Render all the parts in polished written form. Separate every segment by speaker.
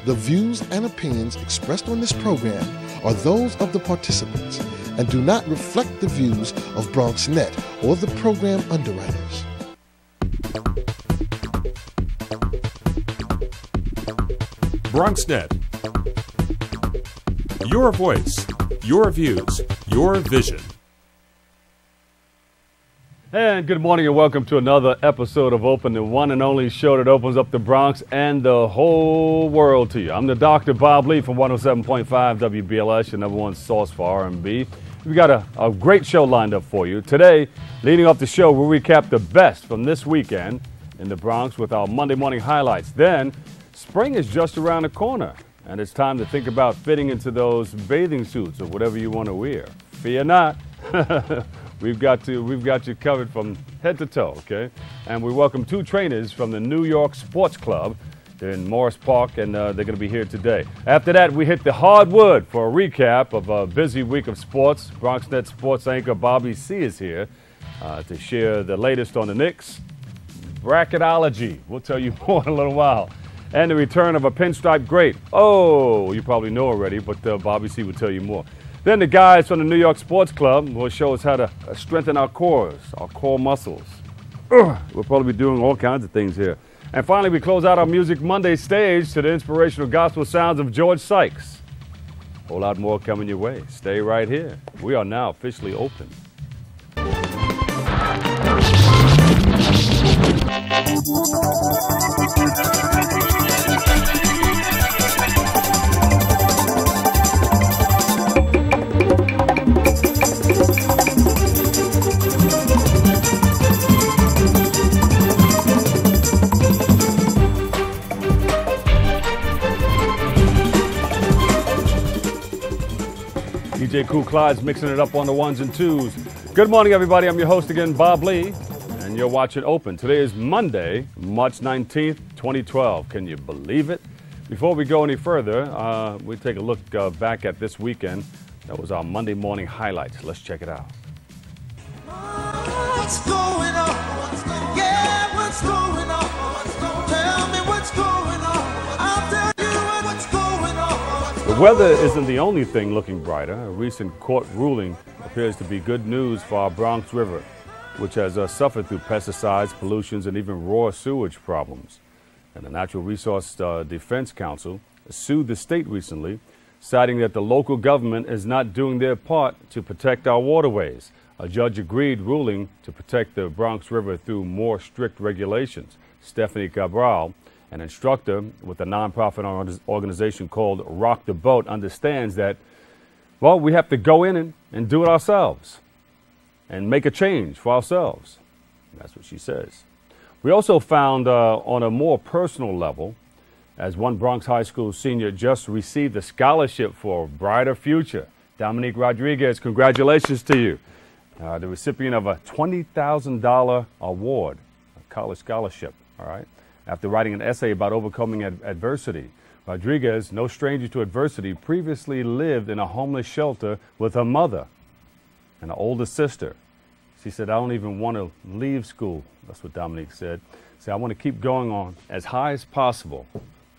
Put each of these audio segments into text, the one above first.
Speaker 1: The views and opinions expressed on this program are those of the participants and do not reflect the views of BronxNet or the program underwriters.
Speaker 2: BronxNet. Your voice, your views, your vision.
Speaker 3: And good morning and welcome to another episode of Open, the one and only show that opens up the Bronx and the whole world to you. I'm the Dr. Bob Lee from 107.5 WBLS, your number one source for R&B. We've got a great show lined up for you. Today, leading off the show, we'll recap the best from this weekend in the Bronx with our Monday morning highlights. Then, spring is just around the corner, and it's time to think about fitting into those bathing suits or whatever you want to wear. Fear not. We've got you covered from head to toe, okay? And we welcome two trainers from the New York Sports Club. They're in Morris Park, and they're going to be here today. After that, we hit the hardwood for a recap of a busy week of sports. BronxNet sports anchor Bobby C. is here to share the latest on the Knicks. Bracketology. We'll tell you more in a little while. And the return of a pinstripe great. Oh, you probably know already, but Bobby C. will tell you more. Then the guys from the New York Sports Club will show us how to strengthen our cores, our core muscles. We'll probably be doing all kinds of things here. And finally, we close out our Music Monday stage to the inspirational gospel sounds of George Sykes. A whole lot more coming your way. Stay right here. We are now officially open. DJ Kool Clyde's mixing it up on the ones and twos. Good morning, everybody. I'm your host again, Bob Lee, and you're watching Open. Today is Monday, March 19th, 2012. Can you believe it? Before we go any further, we take a look back at this weekend. That was our Monday morning highlights. Let's check it out.
Speaker 4: What's going on? Yeah, what's going on? Tell me what's going on. I'll tell you what's going on.
Speaker 3: The weather isn't the only thing looking brighter. A recent court ruling appears to be good news for our Bronx River, which has suffered through pesticides, pollutions, and even raw sewage problems. And the Natural Resource Defense Council sued the state recently, citing that the local government is not doing their part to protect our waterways. A judge agreed, ruling to protect the Bronx River through more strict regulations. Stephanie Cabral, an instructor with a nonprofit organization called Rock the Boat, understands that, well, we have to go in and do it ourselves and make a change for ourselves. That's what she says. We also found on a more personal level, as one Bronx High School senior just received a scholarship for a brighter future. Dominique Rodriguez, congratulations to you. The recipient of a $20,000 award, a college scholarship, all right? After writing an essay about overcoming adversity. Rodriguez, no stranger to adversity, previously lived in a homeless shelter with her mother and an older sister. She said, I don't even want to leave school. That's what Dominique said. Say, I want to keep going on as high as possible.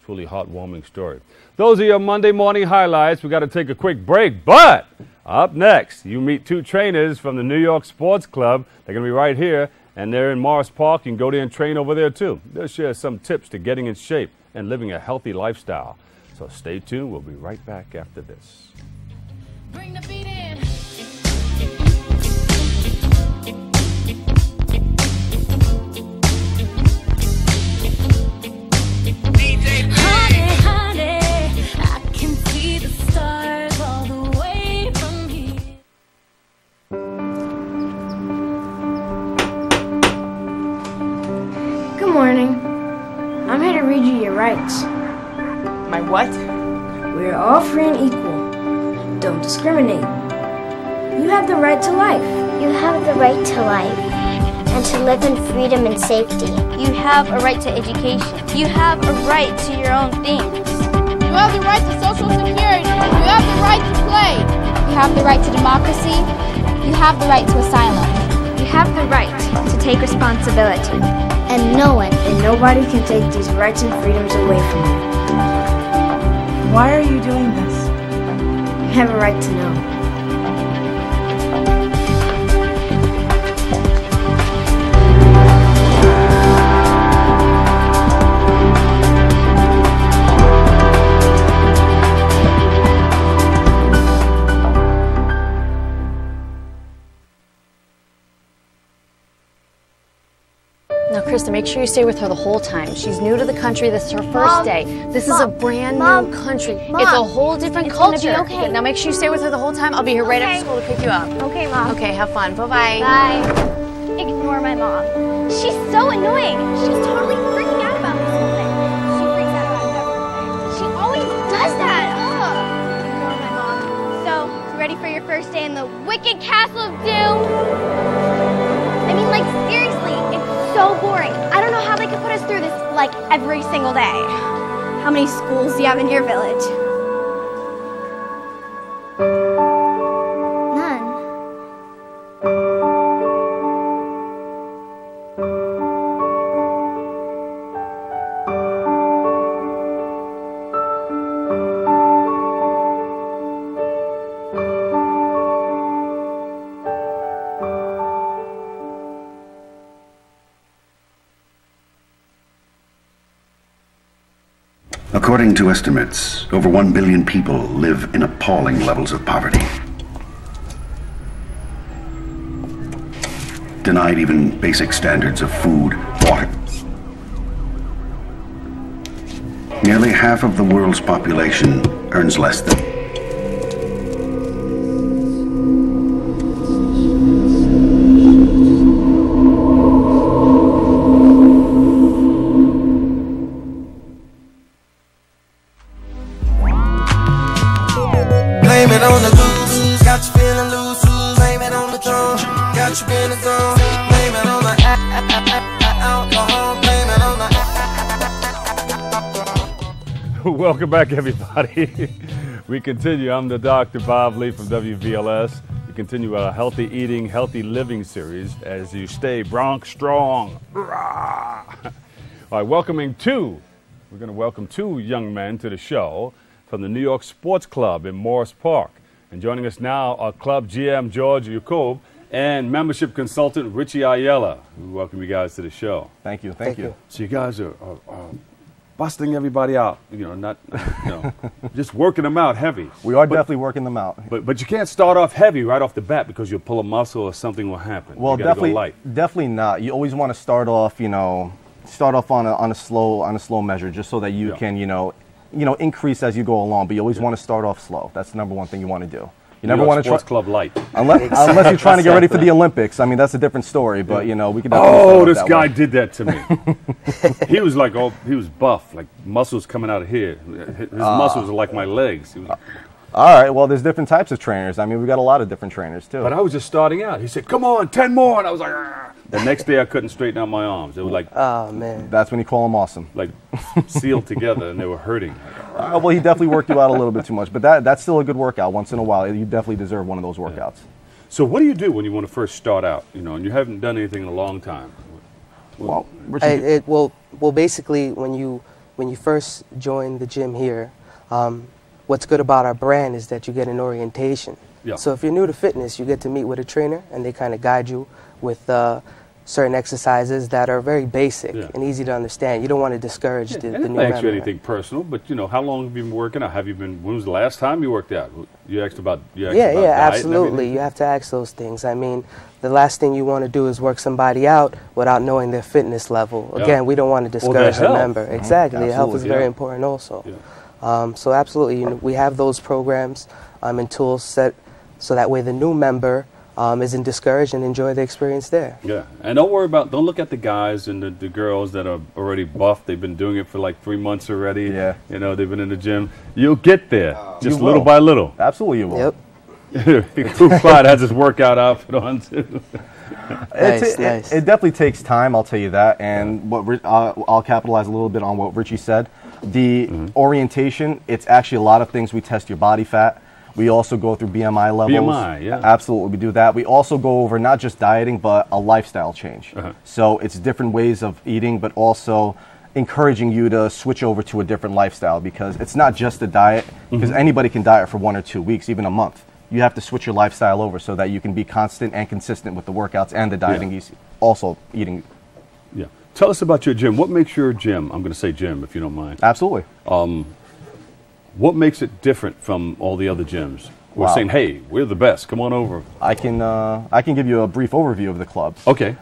Speaker 3: Truly heartwarming story. Those are your Monday morning highlights. We got to take a quick break, but up next, you meet two trainers from the New York Sports Club. They're going to be right here, and they're in Morris Park. You can go there and train over there, too. They'll share some tips to getting in shape and living a healthy lifestyle. So stay tuned. We'll be right back after this.
Speaker 5: Bring the beat in. Honey, honey, I can see the stars all the way from here.
Speaker 6: Good morning. I'm here to read you your rights.
Speaker 7: My what?
Speaker 6: We are all free and equal. Don't discriminate. You have the right to life.
Speaker 8: You have the right to life and to live in freedom and safety.
Speaker 9: You have a right to education. You have a right to your own things.
Speaker 10: You have the right to social security. You have the right to play.
Speaker 9: You have the right to democracy. You have the right to asylum.
Speaker 11: You have the right to take responsibility.
Speaker 8: And no one
Speaker 6: and nobody can take these rights and freedoms away from you.
Speaker 12: Why are you doing this?
Speaker 6: You have a right to know.
Speaker 13: Now, Krista, make sure you stay with her the whole time. She's new to the country. This is her first
Speaker 8: Mom,
Speaker 13: day. This is a brand
Speaker 8: Mom,
Speaker 13: new country.
Speaker 8: Mom,
Speaker 13: it's a whole different
Speaker 8: it's gonna
Speaker 13: culture.
Speaker 8: be okay.
Speaker 13: Now, make sure you stay with her the whole time. I'll be here right after school to pick you up.
Speaker 8: Okay, Mom.
Speaker 13: Okay, have fun. Bye-bye.
Speaker 8: Bye.
Speaker 9: Ignore my mom. She's so annoying. She's totally freaking out about this whole thing. She freaks out about everything. She always does that. Ugh. Ignore my mom. So, you ready for your first day in the Wicked Castle of Doom? I mean, like, seriously, it's so boring. I don't know how they could put us through this, like, every single day. How many schools do you have in your village?
Speaker 8: None.
Speaker 14: According to estimates, over 1 billion people live in appalling levels of poverty. Denied even basic standards of food, water. Nearly half of the world's population earns less than.
Speaker 4: Blame it on the lose, got you feeling loose. Blame it on the throne, got you in the zone. Blame it on the alcohol. Blame it on the.
Speaker 3: Welcome back, everybody. We continue. I'm the Dr. Bob Lee from WVLS. We continue our Healthy Eating, Healthy Living series as you stay Bronx strong. Rah! All right, we're going to welcome two young men to the show from the New York Sports Club in Morris Park. And joining us now are Club GM George Yacoub and membership consultant Richie Ayala. We welcome you guys to the show.
Speaker 15: Thank you. Thank you.
Speaker 3: So you guys are busting everybody out, just working them out heavy.
Speaker 15: We are definitely working them out.
Speaker 3: But you can't start off heavy right off the bat because you'll pull a muscle or something will happen.
Speaker 15: Well,
Speaker 3: you gotta go light.
Speaker 15: definitely not. You always want to start off, on a slow measure, just so that you can, increase as you go along. But you always want to start off slow. That's the number one thing you want to do. You never want to
Speaker 3: Sports Club light.
Speaker 15: Unless you're trying to get ready for the Olympics. I mean, that's a different story. But we could.
Speaker 3: This guy did that to me. He was like, he was buff, like muscles coming out of here. His muscles are like my legs. He was,
Speaker 15: all right. Well, there's different types of trainers. I mean, we got a lot of different trainers too.
Speaker 3: But I was just starting out. He said, "Come on, 10 more," and I was like, "Argh." The next day I couldn't straighten out my arms. It was like,
Speaker 15: oh man, that's when you call them awesome.
Speaker 3: Like sealed together, and they were hurting.
Speaker 15: Well, he definitely worked you out a little bit too much, but that's still a good workout. Once in a while, you definitely deserve one of those workouts.
Speaker 3: So, what do you do when you want to first start out? And you haven't done anything in a long time.
Speaker 16: Well, basically, when you first join the gym here, what's good about our brand is that you get an orientation.
Speaker 3: Yeah.
Speaker 16: So if you're new to fitness, you get to meet with a trainer, and they kind of guide you with certain exercises that are very basic and easy to understand. You don't want to discourage the new member.
Speaker 3: I ask you anything personal, but how long have you been working out? When was the last time you worked out? You asked about diet
Speaker 16: absolutely. You have to ask those things. I mean, the last thing you want to do is work somebody out without knowing their fitness level. Again, we don't want to discourage the member. Exactly. Health is very important also. So absolutely, we have those programs and tools set so that way the new member isn't discouraged and enjoy the experience there.
Speaker 3: Yeah, and don't look at the guys and the girls that are already buffed. They've been doing it for like 3 months already. Yeah. They've been in the gym. You'll get there, just little by little.
Speaker 15: Absolutely you will.
Speaker 3: Yep. Clyde has his workout outfit on too.
Speaker 15: Nice. It definitely takes time, I'll tell you that. And I'll capitalize a little bit on what Richie said. The orientation, it's actually a lot of things. We test your body fat. We also go through BMI levels.
Speaker 3: BMI, yeah.
Speaker 15: Absolutely, we do that. We also go over not just dieting, but a lifestyle change. So it's different ways of eating, but also encouraging you to switch over to a different lifestyle, because it's not just a diet, because anybody can diet for 1 or 2 weeks, even a month. You have to switch your lifestyle over so that you can be constant and consistent with the workouts and the dieting, also eating.
Speaker 3: Yeah. Tell us about your gym. What makes your gym, I'm going to say gym if you don't mind.
Speaker 15: Absolutely.
Speaker 3: What makes it different from all the other gyms? We're saying, hey, we're the best. Come on over.
Speaker 15: I can give you a brief overview of the club.
Speaker 3: Okay.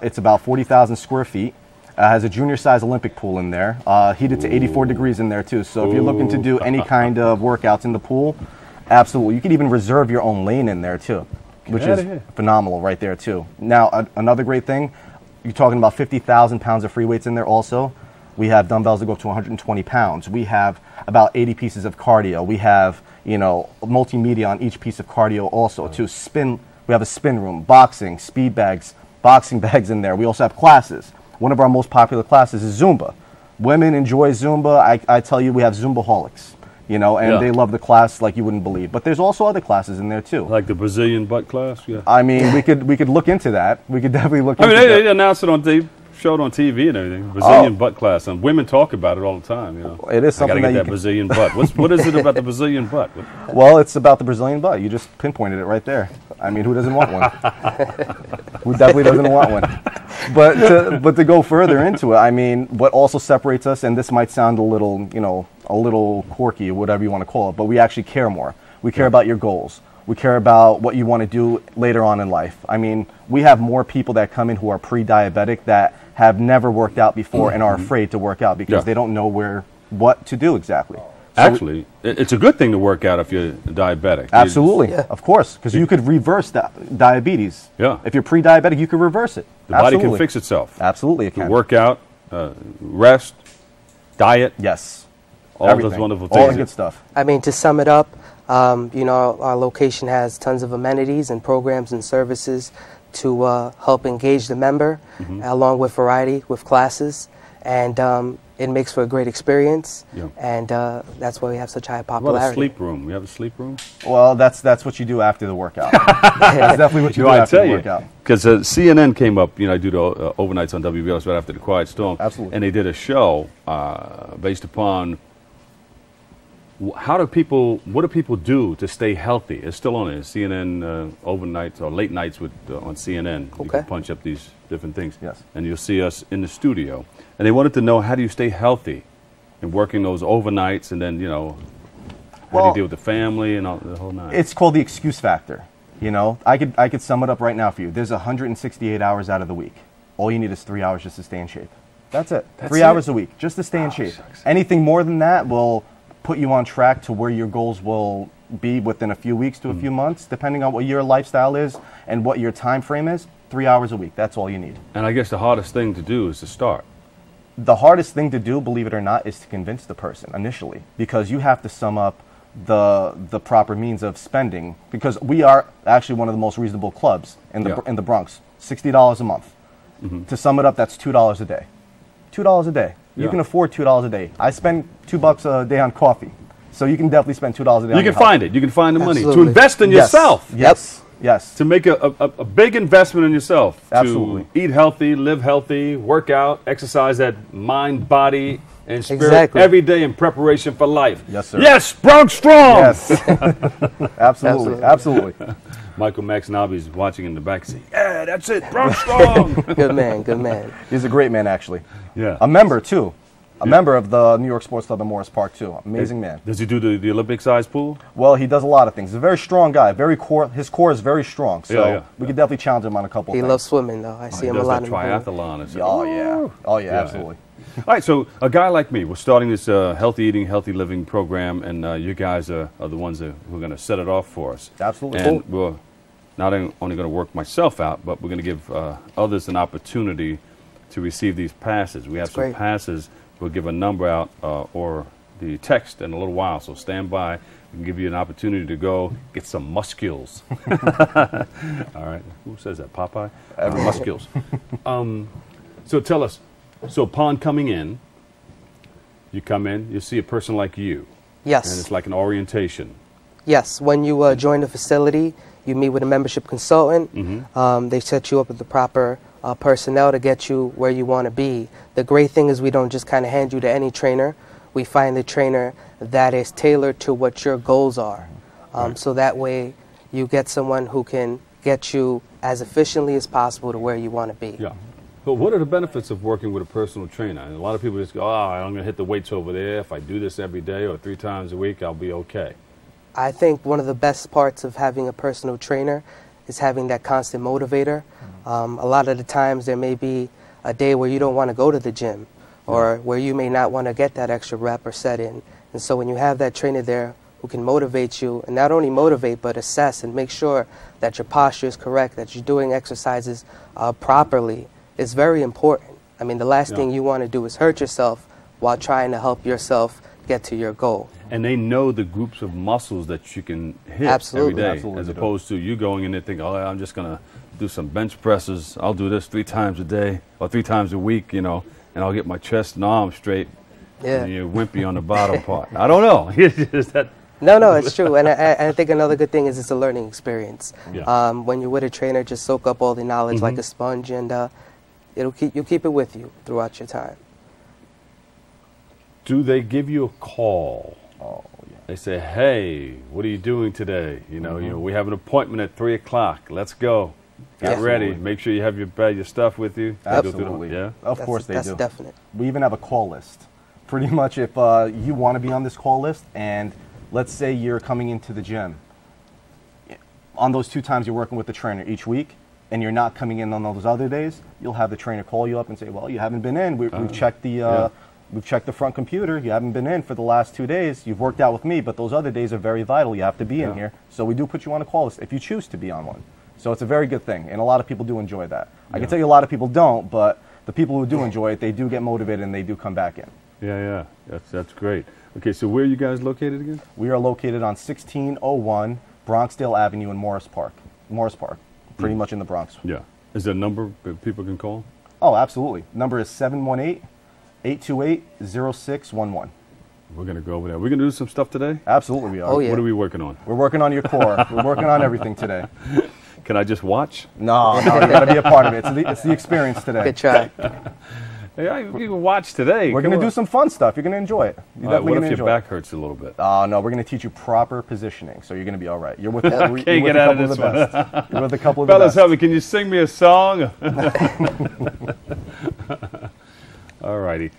Speaker 15: It's about 40,000 square feet. Has a junior-size Olympic pool in there. Heated to 84 degrees in there too. So if you're looking to do any kind of workouts in the pool, absolutely. You could even reserve your own lane in there too, which is phenomenal right there too. Now another great thing, you're talking about 50,000 pounds of free weights in there also. We have dumbbells that go up to 120 pounds. We have about 80 pieces of cardio. We have, you know, multimedia on each piece of cardio also to spin. We have a spin room, boxing, speed bags, boxing bags in there. We also have classes. One of our most popular classes is Zumba. Women enjoy Zumba. I tell you, we have Zumbaholics, you know, and they love the class like you wouldn't believe. But there's also other classes in there too.
Speaker 3: Like the Brazilian butt class? Yeah.
Speaker 15: I mean, we could look into that. We could definitely look into that.
Speaker 3: I mean, they announced it on showed on TV and everything. Brazilian butt class, and women talk about it all the time. You know,
Speaker 15: it is something
Speaker 3: I gotta get that Brazilian butt. What is it about the Brazilian butt?
Speaker 15: Well, it's about the Brazilian butt. You just pinpointed it right there. I mean, who doesn't want one? Who definitely doesn't want one? But to go further into it, I mean, what also separates us, and this might sound a little, you know, a little quirky or whatever you want to call it, but we actually care more. We care about your goals. We care about what you want to do later on in life. I mean, we have more people that come in who are pre-diabetic that have never worked out before and are afraid to work out because they don't know what to do exactly. So
Speaker 3: actually, it's a good thing to work out if you're diabetic.
Speaker 15: Absolutely, of course, because you could reverse diabetes.
Speaker 3: Yeah.
Speaker 15: If you're pre-diabetic, you could reverse it.
Speaker 3: The body can fix itself.
Speaker 15: Absolutely, it can.
Speaker 3: Work out, rest, diet.
Speaker 15: Yes.
Speaker 3: All those wonderful things.
Speaker 15: All the good stuff.
Speaker 16: I mean, to sum it up, you know, our location has tons of amenities and programs and services to help engage the member, along with variety with classes, and it makes for a great experience, and that's why we have such high popularity.
Speaker 3: What about a sleep room? We have a sleep room?
Speaker 15: Well, that's what you do after the workout. That's definitely what you do after the workout.
Speaker 3: Because CNN came up, you know, I do the overnights on WBLS right after the Quiet Storm.
Speaker 15: Absolutely.
Speaker 3: And they did a show based upon what do people do to stay healthy? It's still on it. CNN overnights or late nights on CNN. You can punch up these different things.
Speaker 15: Yes.
Speaker 3: And you'll see us in the studio. And they wanted to know, how do you stay healthy and working those overnights, and then, you know, how do you deal with the family and all the whole nine?
Speaker 15: It's called the excuse factor. You know, I could sum it up right now for you. There's 168 hours out of the week. All you need is 3 hours just to stay in shape. That's it. 3 hours a week just to stay in shape. Anything more than that will put you on track to where your goals will be within a few weeks to a few months, depending on what your lifestyle is and what your time frame is. 3 hours a week, that's all you need.
Speaker 3: And I guess the hardest thing to do is to start.
Speaker 15: The hardest thing to do, believe it or not, is to convince the person initially, because you have to sum up the proper means of spending, because we are actually one of the most reasonable clubs in the Bronx. $60 a month. To sum it up, that's $2 a day. $2 a day. You can afford $2 a day. I spend $2 a day on coffee, so you can definitely spend $2 a day.
Speaker 3: You can find it. You can find the money to invest in yourself.
Speaker 15: Yes.
Speaker 3: To make a big investment in yourself.
Speaker 15: Absolutely.
Speaker 3: To eat healthy, live healthy, work out, exercise that mind, body, and spirit every day in preparation for life.
Speaker 15: Yes, sir.
Speaker 3: Yes, Bronx Strong.
Speaker 15: Yes. Absolutely.
Speaker 3: Michael Max Nobby's watching in the back seat. Yeah, that's it, Bronx Strong.
Speaker 16: Good man.
Speaker 15: He's a great man, actually.
Speaker 3: Yeah.
Speaker 15: A member, too. A member of the New York Sports Club in Morris Park, too. Amazing man.
Speaker 3: Does he do the Olympic-sized pool?
Speaker 15: Well, he does a lot of things. He's a very strong guy. His core is very strong. So we could definitely challenge him on a couple of things.
Speaker 16: He loves swimming, though. I see him a lot in the pool.
Speaker 3: Triathlon.
Speaker 15: Oh, yeah, absolutely.
Speaker 3: All right, so a guy like me, we're starting this healthy eating, healthy living program, and you guys are the ones who are going to set it off for us.
Speaker 15: Absolutely.
Speaker 3: And we're not only going to work myself out, but we're going to give others an opportunity to receive these passes. We have some passes. We'll give a number out or the text in a little while, so stand by. We can give you an opportunity to go get some muscules. All right. Who says that? Popeye? Muscules. So tell us, so upon coming in, you come in, you see a person like you.
Speaker 16: Yes.
Speaker 3: And it's like an orientation.
Speaker 16: Yes. When you join the facility, you meet with a membership consultant. They set you up with the proper personnel to get you where you want to be. The great thing is we don't just kind of hand you to any trainer. We find the trainer that is tailored to what your goals are. So that way you get someone who can get you as efficiently as possible to where you want to be.
Speaker 3: Yeah. But what are the benefits of working with a personal trainer? And a lot of people just go, oh, I'm going to hit the weights over there. If I do this every day or 3 times a week, I'll be okay.
Speaker 16: I think one of the best parts of having a personal trainer is having that constant motivator. A lot of the times there may be a day where you don't want to go to the gym or where you may not want to get that extra rep or set in. And so when you have that trainer there who can motivate you, and not only motivate but assess and make sure that your posture is correct, that you're doing exercises properly, is very important. I mean, the last thing you want to do is hurt yourself while trying to help yourself get to your goal.
Speaker 3: And they know the groups of muscles that you can hit every day, as opposed to you going in there thinking, oh, I'm just going to do some bench presses. I'll do this 3 times a day or 3 times a week, you know, and I'll get my chest and arms straight.
Speaker 16: Yeah.
Speaker 3: And you're wimpy on the bottom part. I don't know. Is that...
Speaker 16: No, it's true. And I think another good thing is it's a learning experience.
Speaker 3: Yeah.
Speaker 16: When you're with a trainer, just soak up all the knowledge like a sponge, and you'll keep it with you throughout your time.
Speaker 3: Do they give you a call?
Speaker 15: Oh, yeah.
Speaker 3: They say, hey, what are you doing today? You know, we have an appointment at 3 o'clock. Let's go. Get ready. Make sure you have your stuff with you.
Speaker 15: Absolutely.
Speaker 3: Yeah.
Speaker 15: Of course they do.
Speaker 16: That's definite.
Speaker 15: We even have a call list. Pretty much if you want to be on this call list, and let's say you're coming into the gym, on those 2 times you're working with the trainer each week, and you're not coming in on those other days, you'll have the trainer call you up and say, well, you haven't been in. We've checked the... We've checked the front computer. You haven't been in for the last 2 days. You've worked out with me, but those other days are very vital. You have to be in here. So we do put you on a call list if you choose to be on one. So it's a very good thing, and a lot of people do enjoy that. I can tell you a lot of people don't, but the people who do enjoy it, they do get motivated and they do come back in.
Speaker 3: Yeah. That's great. Okay, so where are you guys located again?
Speaker 15: We are located on 1601 Bronxdale Avenue in Morris Park. Pretty much in the Bronx.
Speaker 3: Yeah. Is there a number that people can call?
Speaker 15: Oh, absolutely. Number is 718-828-0611.
Speaker 3: We're going to go over there. We're going to do some stuff today?
Speaker 15: Absolutely we are.
Speaker 16: Oh, yeah.
Speaker 3: What are we working on?
Speaker 15: We're working on your core. We're working on everything today.
Speaker 3: Can I just watch?
Speaker 15: No, you got to be a part of it. It's the experience today.
Speaker 16: Good try.
Speaker 3: Yeah, you can watch today.
Speaker 15: We're going to do some fun stuff. You're going to enjoy it. You're definitely
Speaker 3: what
Speaker 15: going to
Speaker 3: if
Speaker 15: enjoy
Speaker 3: your back
Speaker 15: it.
Speaker 3: hurts a little bit?
Speaker 15: Oh, no, we're going to teach you proper positioning, so you're going to be all right. You're with,
Speaker 3: Can't get out of this one.
Speaker 15: You're with a couple of the
Speaker 3: Fellas,
Speaker 15: best.
Speaker 3: help me. Can you sing me a song? All righty.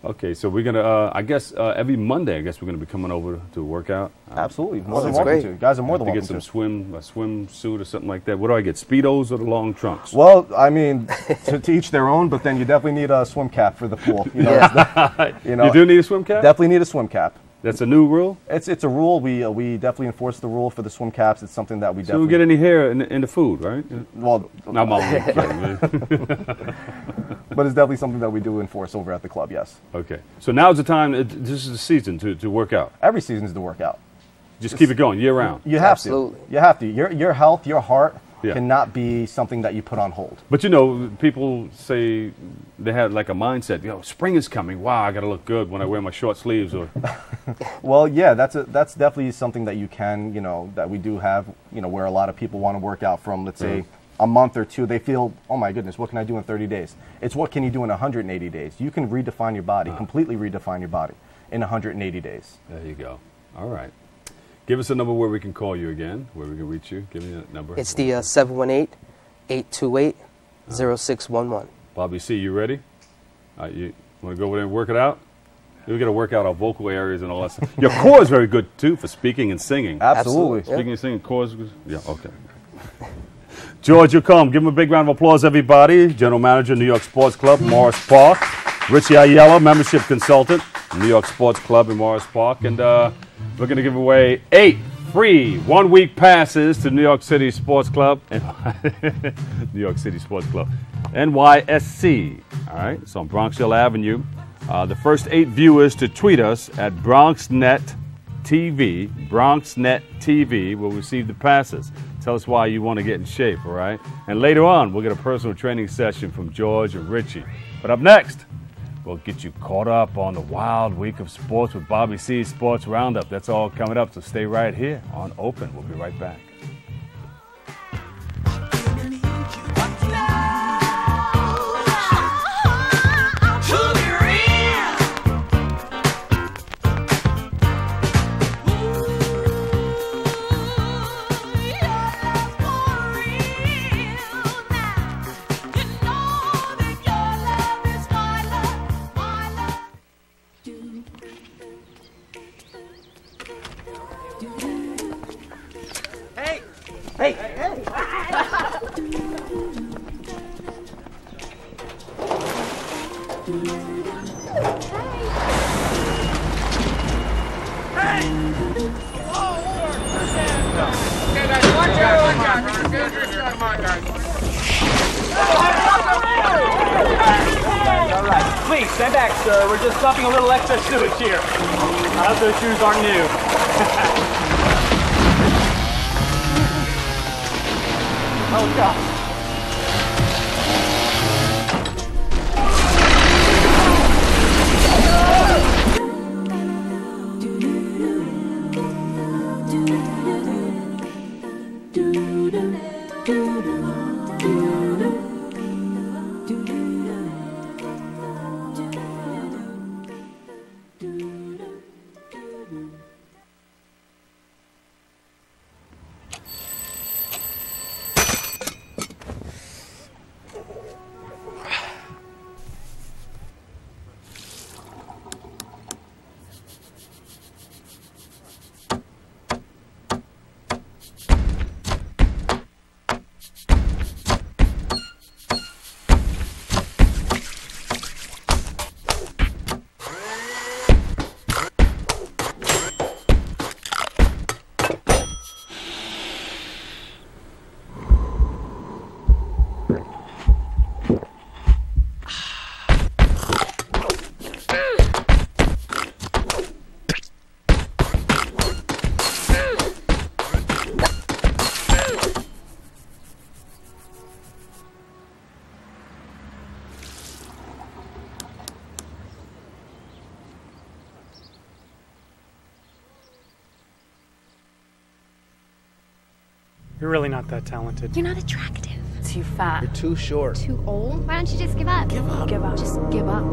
Speaker 3: Okay, so we're going to, I guess, every Monday, we're going to be coming over to work out.
Speaker 15: Absolutely. More than welcome to. Guys are more than welcome
Speaker 3: to. Get some swimsuit or something like that. What do I get, Speedos or the long trunks?
Speaker 15: Well, I mean, to each their own, but then you definitely need a swim cap for the pool. You know,
Speaker 3: you do need a swim cap?
Speaker 15: Definitely need a swim cap.
Speaker 3: That's a new rule?
Speaker 15: It's a rule. We definitely enforce the rule for the swim caps. It's something that we definitely...
Speaker 3: So we get any hair in the food, right?
Speaker 15: Well...
Speaker 3: I'm only kidding.
Speaker 15: But it's definitely something that we do enforce over at the club, yes.
Speaker 3: Okay. So now's the time, this is the season to work out?
Speaker 15: Every season is to work out.
Speaker 3: Just keep it going year-round?
Speaker 15: You have to. You have to. Your health, your heart cannot be something that you put on hold.
Speaker 3: But you know, people say they have like a mindset, spring is coming. Wow, I got to look good when I wear my short sleeves. Or
Speaker 15: Well, yeah, that's definitely something that you can, that we do have, where a lot of people want to work out from, let's say, a month or two. They feel, oh my goodness, what can I do in 30 days? It's what can you do in 180 days? You can redefine your body, completely redefine your body in 180 days.
Speaker 3: There you go. All right. Give us a number where we can call you again, where we can reach you. Give me that number.
Speaker 16: It's the 718-828-0611.
Speaker 3: Bobby C., you ready? You want to go over there and work it out? We've got to work out our vocal areas and all that stuff. Your core is very good, too, for speaking and singing.
Speaker 15: Absolutely.
Speaker 3: Speaking and singing, core is good. Yeah, okay. George, you come. Give him a big round of applause, everybody. General Manager, New York Sports Club, Morris Park. Richie Ayala, Membership Consultant, New York Sports Club in Morris Park. And we're going to give away 8 free 1-week passes to New York City Sports Club. New York City Sports Club. NYSC. All right, it's on Bronxville Avenue. The first 8 viewers to tweet us at BronxNet TV will receive the passes. Tell us why you want to get in shape, all right? And later on, we'll get a personal training session from George and Richie. But up next, we'll get you caught up on the wild week of sports with Bobby C's Sports Roundup. That's all coming up, so stay right here on Open. We'll be right back.
Speaker 12: Please, stand back, sir. We're just dumping a little excess sewage here. I hope those shoes aren't new. Oh, God.
Speaker 17: You're really not that talented.
Speaker 11: You're not attractive.
Speaker 13: Too fat.
Speaker 17: You're too short.
Speaker 11: Too old? Why don't you just give up?
Speaker 17: Give up.
Speaker 13: Give up.
Speaker 11: Just give up.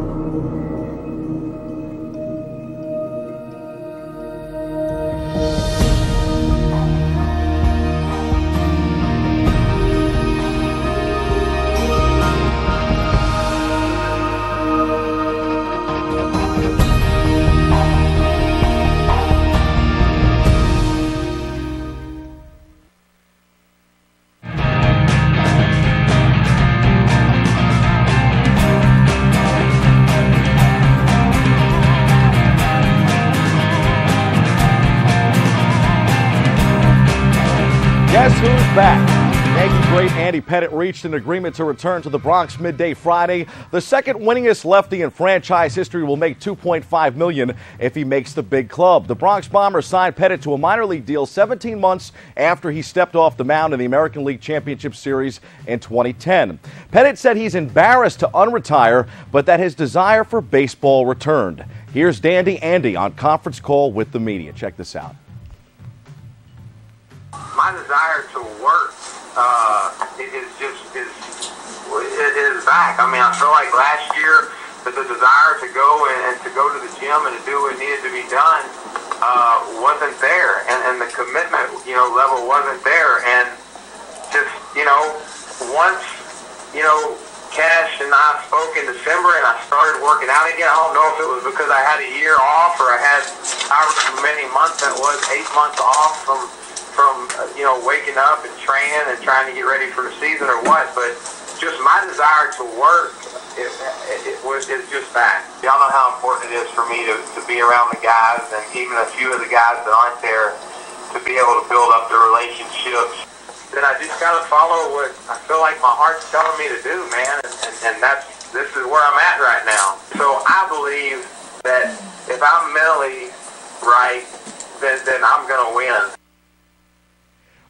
Speaker 18: Guess who's back? Yankee great Andy Pettitte reached an agreement to return to the Bronx midday Friday. The second winningest lefty in franchise history will make $2.5 million if he makes the big club. The Bronx Bombers signed Pettitte to a minor league deal 17 months after he stepped off the mound in the American League Championship Series in 2010. Pettitte said he's embarrassed to unretire, but that his desire for baseball returned. Here's Dandy Andy on conference call with the media. Check this out.
Speaker 19: My desire to work is back. I mean, I feel like last year that the desire to go and to go to the gym and to do what needed to be done wasn't there, and the commitment, level wasn't there. And just, once, Cash and I spoke in December and I started working out again, I don't know if it was because I had a year off or I had however many months that was, 8 months off from waking up and training and trying to get ready for the season or what, but just my desire to work is just back. Y'all know how important it is for me to be around the guys, and even a few of the guys that aren't there, to be able to build up the relationships. Then I just gotta follow what I feel like my heart's telling me to do, man, and this is where I'm at right now. So I believe that if I'm mentally right, then I'm gonna win.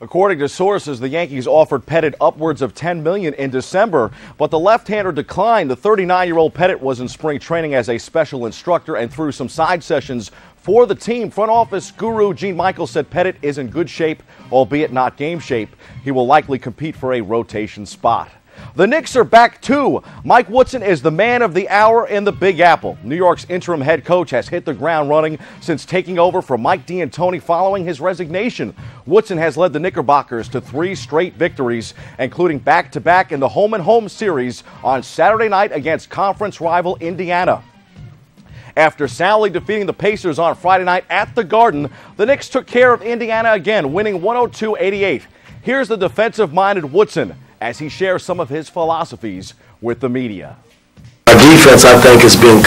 Speaker 18: According to sources, the Yankees offered Pettitte upwards of $10 million in December, but the left-hander declined. The 39-year-old Pettitte was in spring training as a special instructor and threw some side sessions for the team. Front office guru Gene Michaels said Pettitte is in good shape, albeit not game shape. He will likely compete for a rotation spot. The Knicks are back too. Mike Woodson is the man of the hour in the Big Apple. New York's interim head coach has hit the ground running since taking over for Mike D'Antoni following his resignation. Woodson has led the Knickerbockers to 3 straight victories, including back-to-back in the home-and-home series on Saturday night against conference rival Indiana. After soundly defeating the Pacers on Friday night at the Garden, the Knicks took care of Indiana again, winning 102-88. Here's the defensive-minded Woodson as he shares some of his philosophies with the media.
Speaker 20: Our defense, I think, has been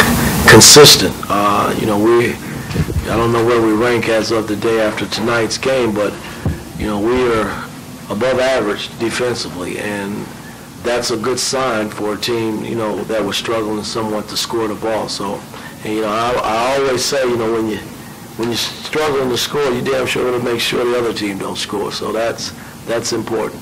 Speaker 20: consistent. I don't know where we rank as of the day after tonight's game, but, we are above average defensively. And that's a good sign for a team, you know, that was struggling somewhat to score the ball. So, and, you know, I always say, you know, when you're struggling to score, you damn sure to make sure the other team don't score. So that's important.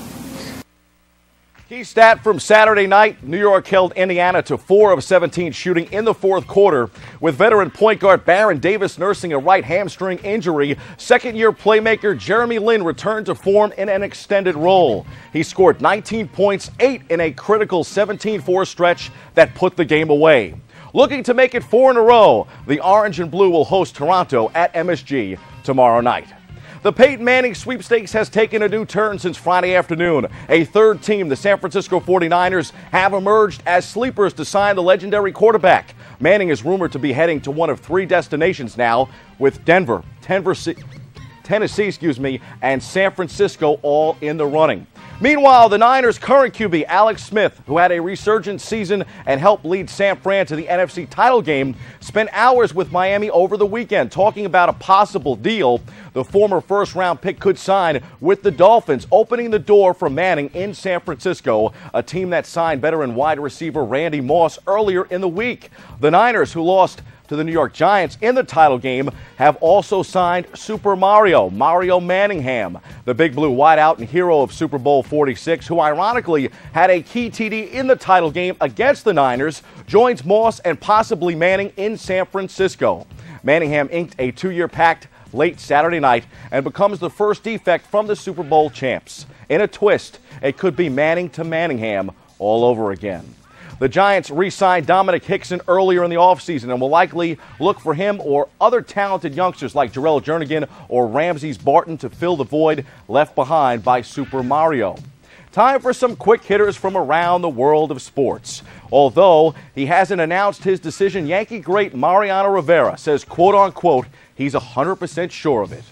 Speaker 18: Key stat from Saturday night, New York held Indiana to 4 of 17 shooting in the fourth quarter. With veteran point guard Baron Davis nursing a right hamstring injury, second-year playmaker Jeremy Lin returned to form in an extended role. He scored 19 points, 8 in a critical 17-4 stretch that put the game away. Looking to make it 4 in a row, the Orange and Blue will host Toronto at MSG tomorrow night. The Peyton Manning sweepstakes has taken a new turn since Friday afternoon. A third team, the San Francisco 49ers, have emerged as sleepers to sign the legendary quarterback. Manning is rumored to be heading to one of 3 destinations now, with Denver, Tennessee, and San Francisco all in the running. Meanwhile, the Niners' current QB, Alex Smith, who had a resurgent season and helped lead San Fran to the NFC title game, spent hours with Miami over the weekend talking about a possible deal the former first-round pick could sign with the Dolphins, opening the door for Manning in San Francisco, a team that signed veteran wide receiver Randy Moss earlier in the week. The Niners, who lost to the New York Giants in the title game, have also signed Super Mario Manningham, the Big Blue wideout and hero of Super Bowl 46, who ironically had a key TD in the title game against the Niners, joins Moss and possibly Manning in San Francisco. Manningham inked a 2-year pact late Saturday night and becomes the first defect from the Super Bowl champs. In a twist, it could be Manning to Manningham all over again. The Giants re-signed Dominic Hickson earlier in the offseason and will likely look for him or other talented youngsters like Jarrell Jernigan or Ramses Barton to fill the void left behind by Super Mario. Time for some quick hitters from around the world of sports. Although he hasn't announced his decision, Yankee great Mariano Rivera says, quote-unquote, he's 100% sure of it.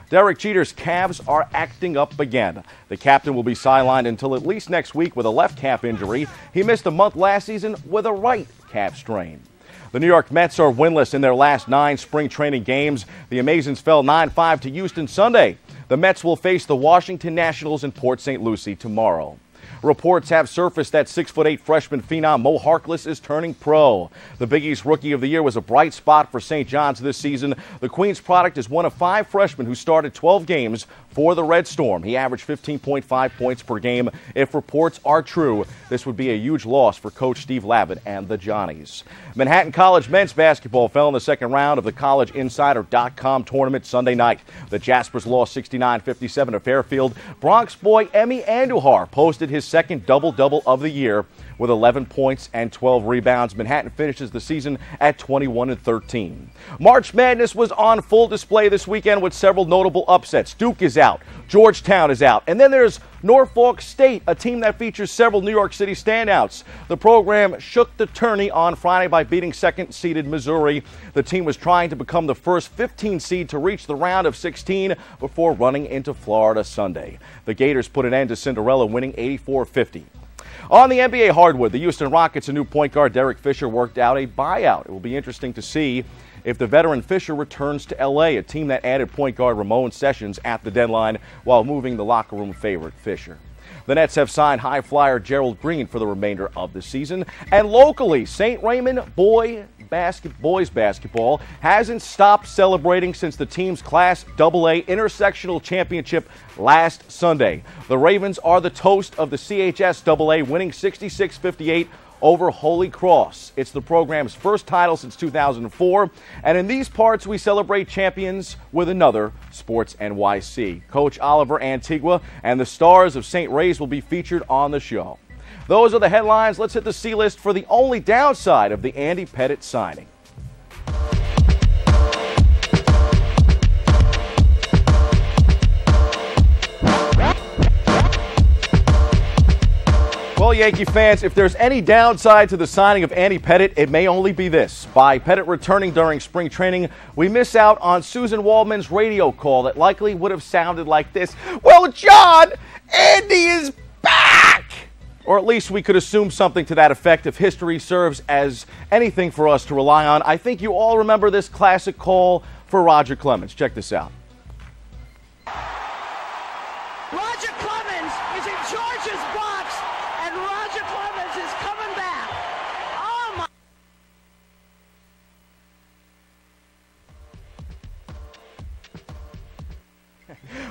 Speaker 18: Derek Jeter's Cavs are acting up again. The captain will be sidelined until at least next week with a left calf injury. He missed a month last season with a right calf strain. The New York Mets are winless in their last 9 spring training games. The Amazons fell 9-5 to Houston Sunday. The Mets will face the Washington Nationals in Port St. Lucie tomorrow. Reports have surfaced that 6'8" freshman phenom Mo Harkless is turning pro. The Big East Rookie of the Year was a bright spot for St. John's this season. The Queens product is one of 5 freshmen who started 12 games for the Red Storm. He averaged 15.5 points per game. If reports are true, this would be a huge loss for Coach Steve Lavin and the Johnnies. Manhattan College men's basketball fell in the second round of the CollegeInsider.com tournament Sunday night. The Jaspers lost 69-57 to Fairfield. Bronx boy Emi Andujar posted his second double-double of the year with 11 points and 12 rebounds. Manhattan finishes the season at 21-13. March Madness was on full display this weekend with several notable upsets. Duke is out, Georgetown is out, and then there's Norfolk State, a team that features several New York City standouts. The program shook the tourney on Friday by beating second-seeded Missouri. The team was trying to become the first 15 seed to reach the round of 16 before running into Florida Sunday. The Gators put an end to Cinderella, winning 84-50. On the NBA hardwood, the Houston Rockets and new point guard Derek Fisher worked out a buyout. It will be interesting to see if the veteran Fisher returns to L.A., a team that added point guard Ramon Sessions at the deadline while moving the locker room favorite Fisher. The Nets have signed high flyer Gerald Green for the remainder of the season. And locally, St. Raymond boys basketball hasn't stopped celebrating since the team's Class AA intersectional championship last Sunday. The Ravens are the toast of the CHS AA, winning 66-58 over Holy Cross. It's the program's first title since 2004, and in these parts we celebrate champions with another Sports NYC. Coach Oliver Antigua and the stars of St. Ray's will be featured on the show. Those are the headlines. Let's hit the C-list for the only downside of the Andy Pettitte signing. Well, Yankee fans, if there's any downside to the signing of Andy Pettitte, it may only be this. By Pettitte returning during spring training, we miss out on Susan Waldman's radio call that likely would have sounded like this. Well, John, Andy is back! Or at least we could assume something to that effect if history serves as anything for us to rely on. I think you all remember this classic call for Roger Clemens. Check this out.
Speaker 4: Roger Clemens is in George's box, and Roger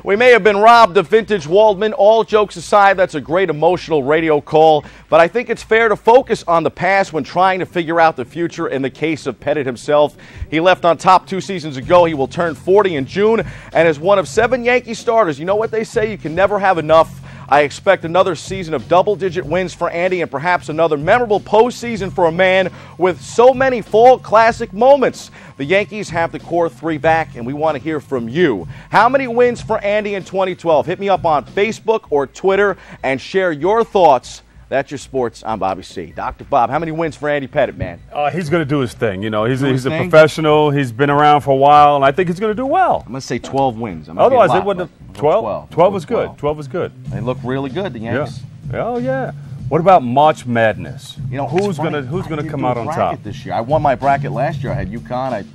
Speaker 18: We may have been robbed of vintage Waldman. All jokes aside, that's a great emotional radio call. But I think it's fair to focus on the past when trying to figure out the future in the case of Pettit himself. He left on top 2 seasons ago. He will turn 40 in June and is one of 7 Yankee starters. You know what they say, you can never have enough. I expect another season of double-digit wins for Andy and perhaps another memorable postseason for a man with so many fall classic moments. The Yankees have the core 3 back, and we want to hear from you. How many wins for Andy in 2012? Hit me up on Facebook or Twitter and share your thoughts. That's your sports. I'm Bobby C. Dr. Bob, how many wins for Andy Pettit, man?
Speaker 3: He's going to do his thing. You know, he's a professional. He's been around for a while, and I think he's going to do well.
Speaker 18: I'm going to say 12 wins.
Speaker 3: Otherwise, it wouldn't have. 12? 12 was good. 12 was good.
Speaker 18: They look really good, the Yankees.
Speaker 3: Yeah. Oh, yeah. What about March Madness? You know, who's gonna come out on top
Speaker 18: this year? I won my bracket last year. I had UConn.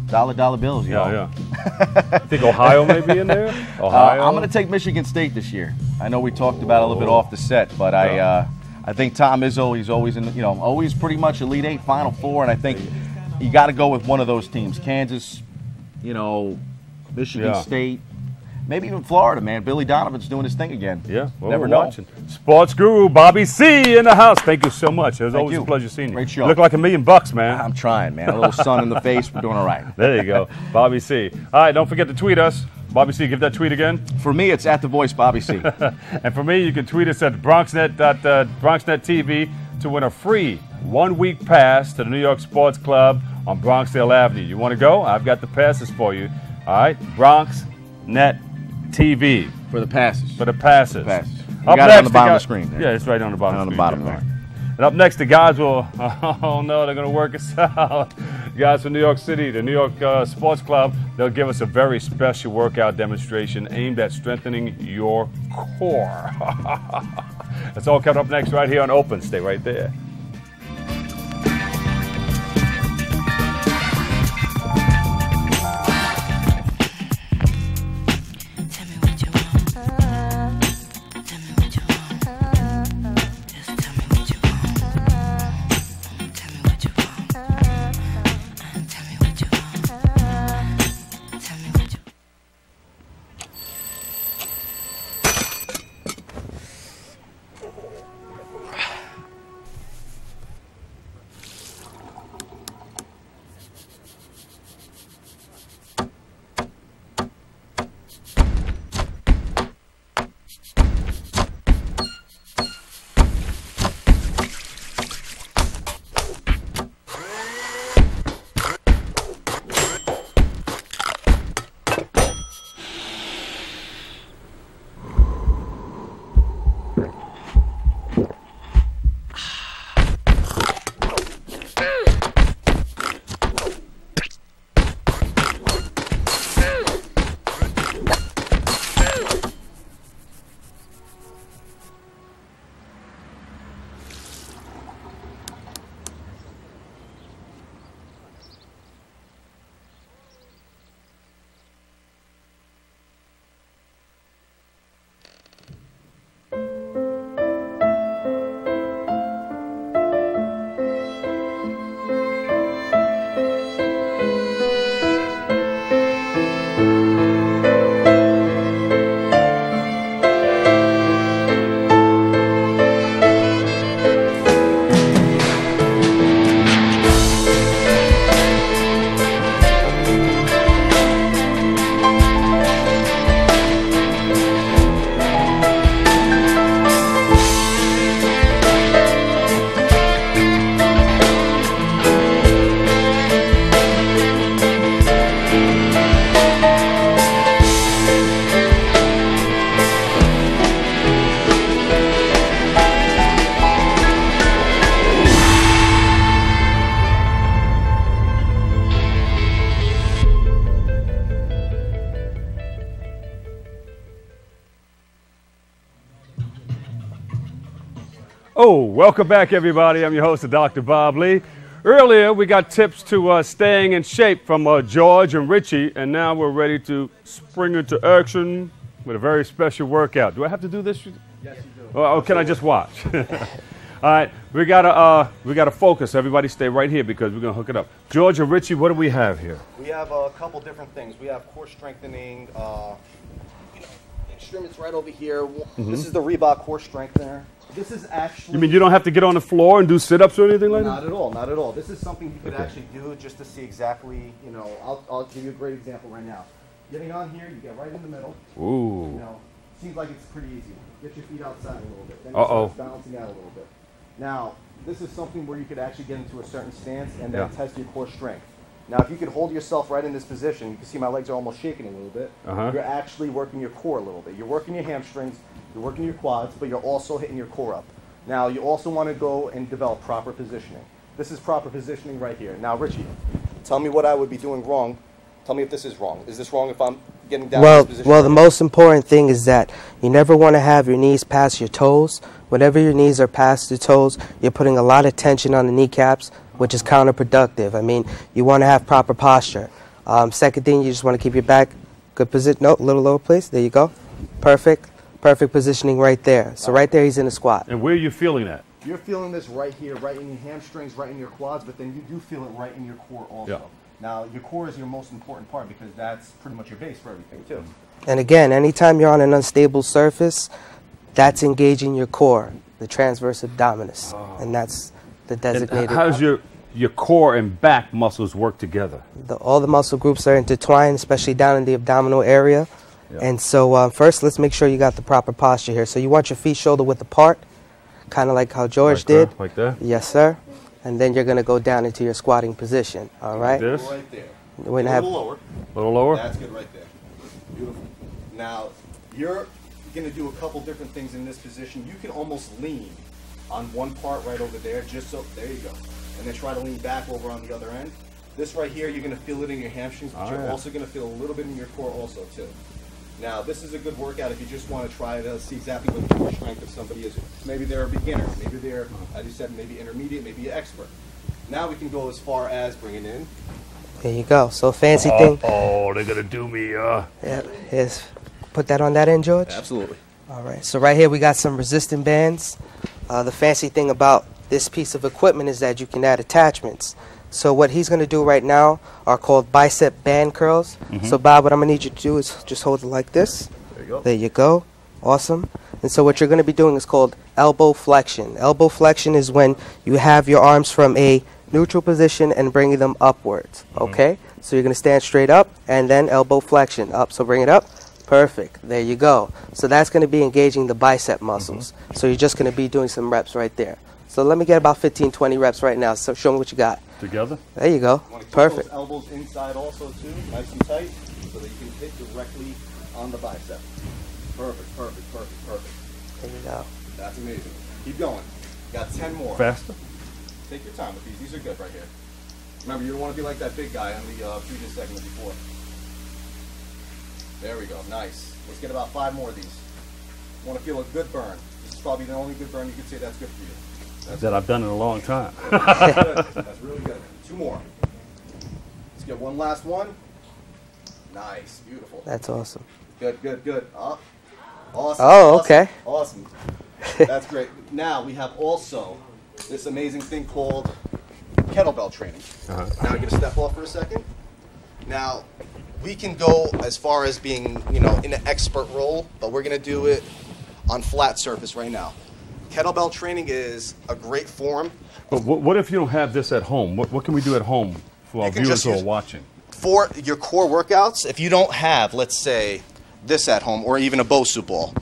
Speaker 18: Dollar bills. You know.
Speaker 3: I think Ohio may be in there. Ohio.
Speaker 18: I'm going to take Michigan State this year. I know we talked about it a little bit off the set, but I think Tom Izzo. He's always always pretty much Elite 8, Final Four, and I think you got to go with one of those teams. Kansas, Michigan State. Maybe even Florida, man. Billy Donovan's doing his thing again.
Speaker 3: Yeah, well,
Speaker 18: never
Speaker 3: we're
Speaker 18: know.
Speaker 3: Watching. Sports Guru Bobby C in the house. Thank you so much. It was always a pleasure seeing you.
Speaker 18: Great show.
Speaker 3: You look like $1 million, man.
Speaker 18: I'm trying, man. A little sun in the face. We're doing all right.
Speaker 3: There you go, Bobby C. All right, don't forget to tweet us. Bobby C, give that tweet again.
Speaker 18: For me, it's at The Voice Bobby C.
Speaker 3: And for me, you can tweet us at BronxNet TV to win a free 1-week pass to the New York Sports Club on Bronxdale Avenue. You want to go? I've got the passes for you. All right, BronxNet TV.
Speaker 18: For the passes.
Speaker 3: For the passes.
Speaker 18: You
Speaker 3: Up
Speaker 18: got
Speaker 3: next,
Speaker 18: it on the bottom of the screen. There.
Speaker 3: Yeah, it's right on the bottom.
Speaker 18: On the bottom there.
Speaker 3: And up next, the guys will, oh no, they're going to work us out. Guys from New York City, the New York Sports Club, they'll give us a very special workout demonstration aimed at strengthening your core. That's all coming up next right here on Open. Stay right there. Oh, welcome back, everybody. I'm your host, Dr. Bob Lee. Earlier, we got tips to staying in shape from George and Richie, and now we're ready to spring into action with a very special workout. Do I have to do this? Yes, you do. Or can I just watch? All right, we gotta focus. Everybody stay right here because we're gonna hook it up. George and Richie, what do we have here?
Speaker 15: We have a couple different things. We have core strengthening instruments right over here. This is the Reebok core strengthener. This is actually...
Speaker 3: You mean you don't have to get on the floor and do sit-ups or anything like that?
Speaker 15: Not at all, not at all. This is something you could actually do just to see exactly, you know, I'll give you a great example right now. Getting on here, you get right in the middle.
Speaker 3: Ooh.
Speaker 15: You know, seems like it's pretty easy. Get your feet outside a little bit. Then you start balancing out a little bit. Now, this is something where you could actually get into a certain stance and then test your core strength. Now, if you could hold yourself right in this position, you can see my legs are almost shaking a little bit. You're actually working your core a little bit. You're working your hamstrings, you're working your quads, but you're also hitting your core up. Now, you also want to go and develop proper positioning. This is proper positioning right here. Now, Richie, tell me what I would be doing wrong. Tell me if this is wrong. Is this wrong if I'm getting down in this position?
Speaker 16: Well, the most important thing is that you never want to have your knees past your toes. Whenever your knees are past your toes, you're putting a lot of tension on the kneecaps, which is counterproductive. I mean, you want to have proper posture. Second thing, you just want to keep your back good position. No, a little lower, please. There you go. Perfect. Perfect positioning right there. So right there, he's in a squat.
Speaker 3: And where are you feeling that?
Speaker 15: You're feeling this right here, right in your hamstrings, right in your quads, but then you do feel it right in your core also.
Speaker 3: Yeah.
Speaker 15: Now, your core is your most important part because that's pretty much your base for everything, too.
Speaker 16: And again, anytime you're on an unstable surface, that's engaging your core, the transverse abdominis, and that's the designated.
Speaker 3: And how does your core and back muscles work together?
Speaker 16: All the muscle groups are intertwined, especially down in the abdominal area. Yeah. And so first, let's make sure you got the proper posture here. So you want your feet shoulder width apart, kind of like how George did.
Speaker 3: Like that?
Speaker 16: Yes, sir. And then you're going to go down into your squatting position, all right?
Speaker 15: Like this? Right there.
Speaker 16: We're gonna have
Speaker 15: a little lower.
Speaker 3: A little lower?
Speaker 15: That's good right there. Beautiful. Now, you're going to do a couple different things in this position. You can almost lean on one part right over there, just so, there you go. And then try to lean back over on the other end. This right here, you're going to feel it in your hamstrings, but you're also going to feel a little bit in your core also, too. Now, this is a good workout if you just want to try to see exactly what the core strength of somebody is. Maybe they're a beginner, maybe they're, as you said, maybe intermediate, maybe an expert. Now we can go as far as bringing in.
Speaker 16: There you go. So fancy thing.
Speaker 3: Oh, they're going to do me.
Speaker 16: Yeah, here's, put that on that end, George.
Speaker 15: Absolutely.
Speaker 16: All right. So right here we got some resistant bands. The fancy thing about this piece of equipment is that you can add attachments. So what he's going to do right now are called bicep band curls. So Bob, what I'm going to need you to do is just hold it like this.
Speaker 15: There you go.
Speaker 16: There you go. Awesome. And so what you're going to be doing is called elbow flexion. Elbow flexion is when you have your arms from a neutral position and bringing them upwards. Okay? So you're going to stand straight up and then elbow flexion up. So bring it up. Perfect. There you go. So that's going to be engaging the bicep muscles. So you're just going to be doing some reps right there. So let me get about 15, 20 reps right now. So show me what you got.
Speaker 3: Together?
Speaker 16: There you go.
Speaker 15: You want to keep
Speaker 16: Perfect.
Speaker 15: those elbows inside also too, nice and tight, so that you can hit directly on the bicep. Perfect, perfect, perfect, perfect.
Speaker 16: There you go.
Speaker 15: That's amazing. Keep going. Got 10 more.
Speaker 3: Faster?
Speaker 15: Take your time with these. These are good right here. Remember, you don't want to be like that big guy on the previous segment before. There we go. Nice. Let's get about 5 more of these. Want to feel a good burn. This is probably the only good burn you can say that's good for you.
Speaker 3: That I've done in a long time.
Speaker 15: That's good. That's really good. 2 more. Let's get one last one. Nice. Beautiful.
Speaker 16: That's awesome.
Speaker 15: Good, good, good. Awesome.
Speaker 16: Oh,
Speaker 15: awesome,
Speaker 16: okay.
Speaker 15: Awesome. That's great. Now we have also this amazing thing called kettlebell training. Now I'm going to step off for a second. Now, we can go as far as being, you know, in an expert role, but we're going to do it on flat surface right now. Kettlebell training is a great form.
Speaker 3: But what if you don't have this at home? What can we do at home for our viewers who are watching?
Speaker 15: For your core workouts, if you don't have, let's say, this at home or even a Bosu ball,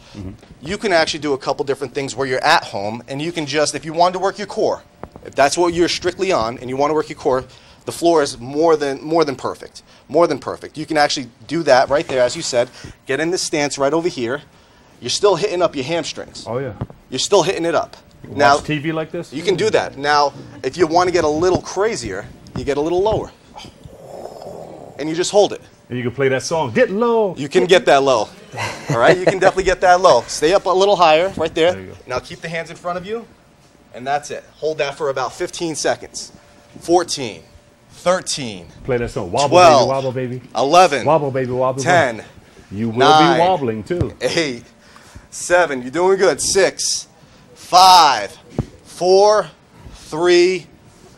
Speaker 15: you can actually do a couple different things where you're at home and you can just, if you want to work your core, if that's what you're strictly on and you want to work your core, the floor is more than perfect. More than perfect. You can actually do that right there, as you said. Get in this stance right over here. You're still hitting up your hamstrings.
Speaker 3: Oh, yeah.
Speaker 15: You're still hitting it up.
Speaker 3: Now, watch TV like this?
Speaker 15: You can do that. Now, if you want to get a little crazier, you get a little lower. And you just hold it.
Speaker 3: And you can play that song, Get Low.
Speaker 15: You can get that low. All right? You can definitely get that low. Stay up a little higher right there.
Speaker 3: There you go.
Speaker 15: Now keep the hands in front of you. And that's it. Hold that for about 15 seconds. 14. 13.
Speaker 3: Play that song. Wobble,
Speaker 15: 12,
Speaker 3: baby, wobble, baby.
Speaker 15: 11.
Speaker 3: Wobble, baby, wobble.
Speaker 15: 10.
Speaker 3: You will
Speaker 15: 9,
Speaker 3: be wobbling, too.
Speaker 15: 8. 7. You're doing good. 6. 5. 4. 3.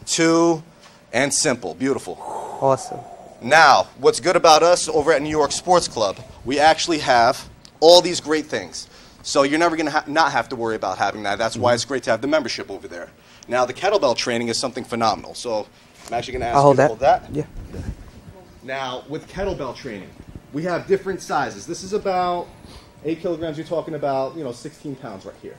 Speaker 15: 2. And simple. Beautiful.
Speaker 16: Awesome.
Speaker 15: Now, what's good about us over at New York Sports Club, we actually have all these great things. So you're never going to not have to worry about having that. That's why it's great to have the membership over there. Now, the kettlebell training is something phenomenal. So I'm actually going to ask you to hold that.
Speaker 16: Yeah.
Speaker 15: Now, with kettlebell training, we have different sizes. This is about 8 kilograms. You're talking about, 16 pounds right here.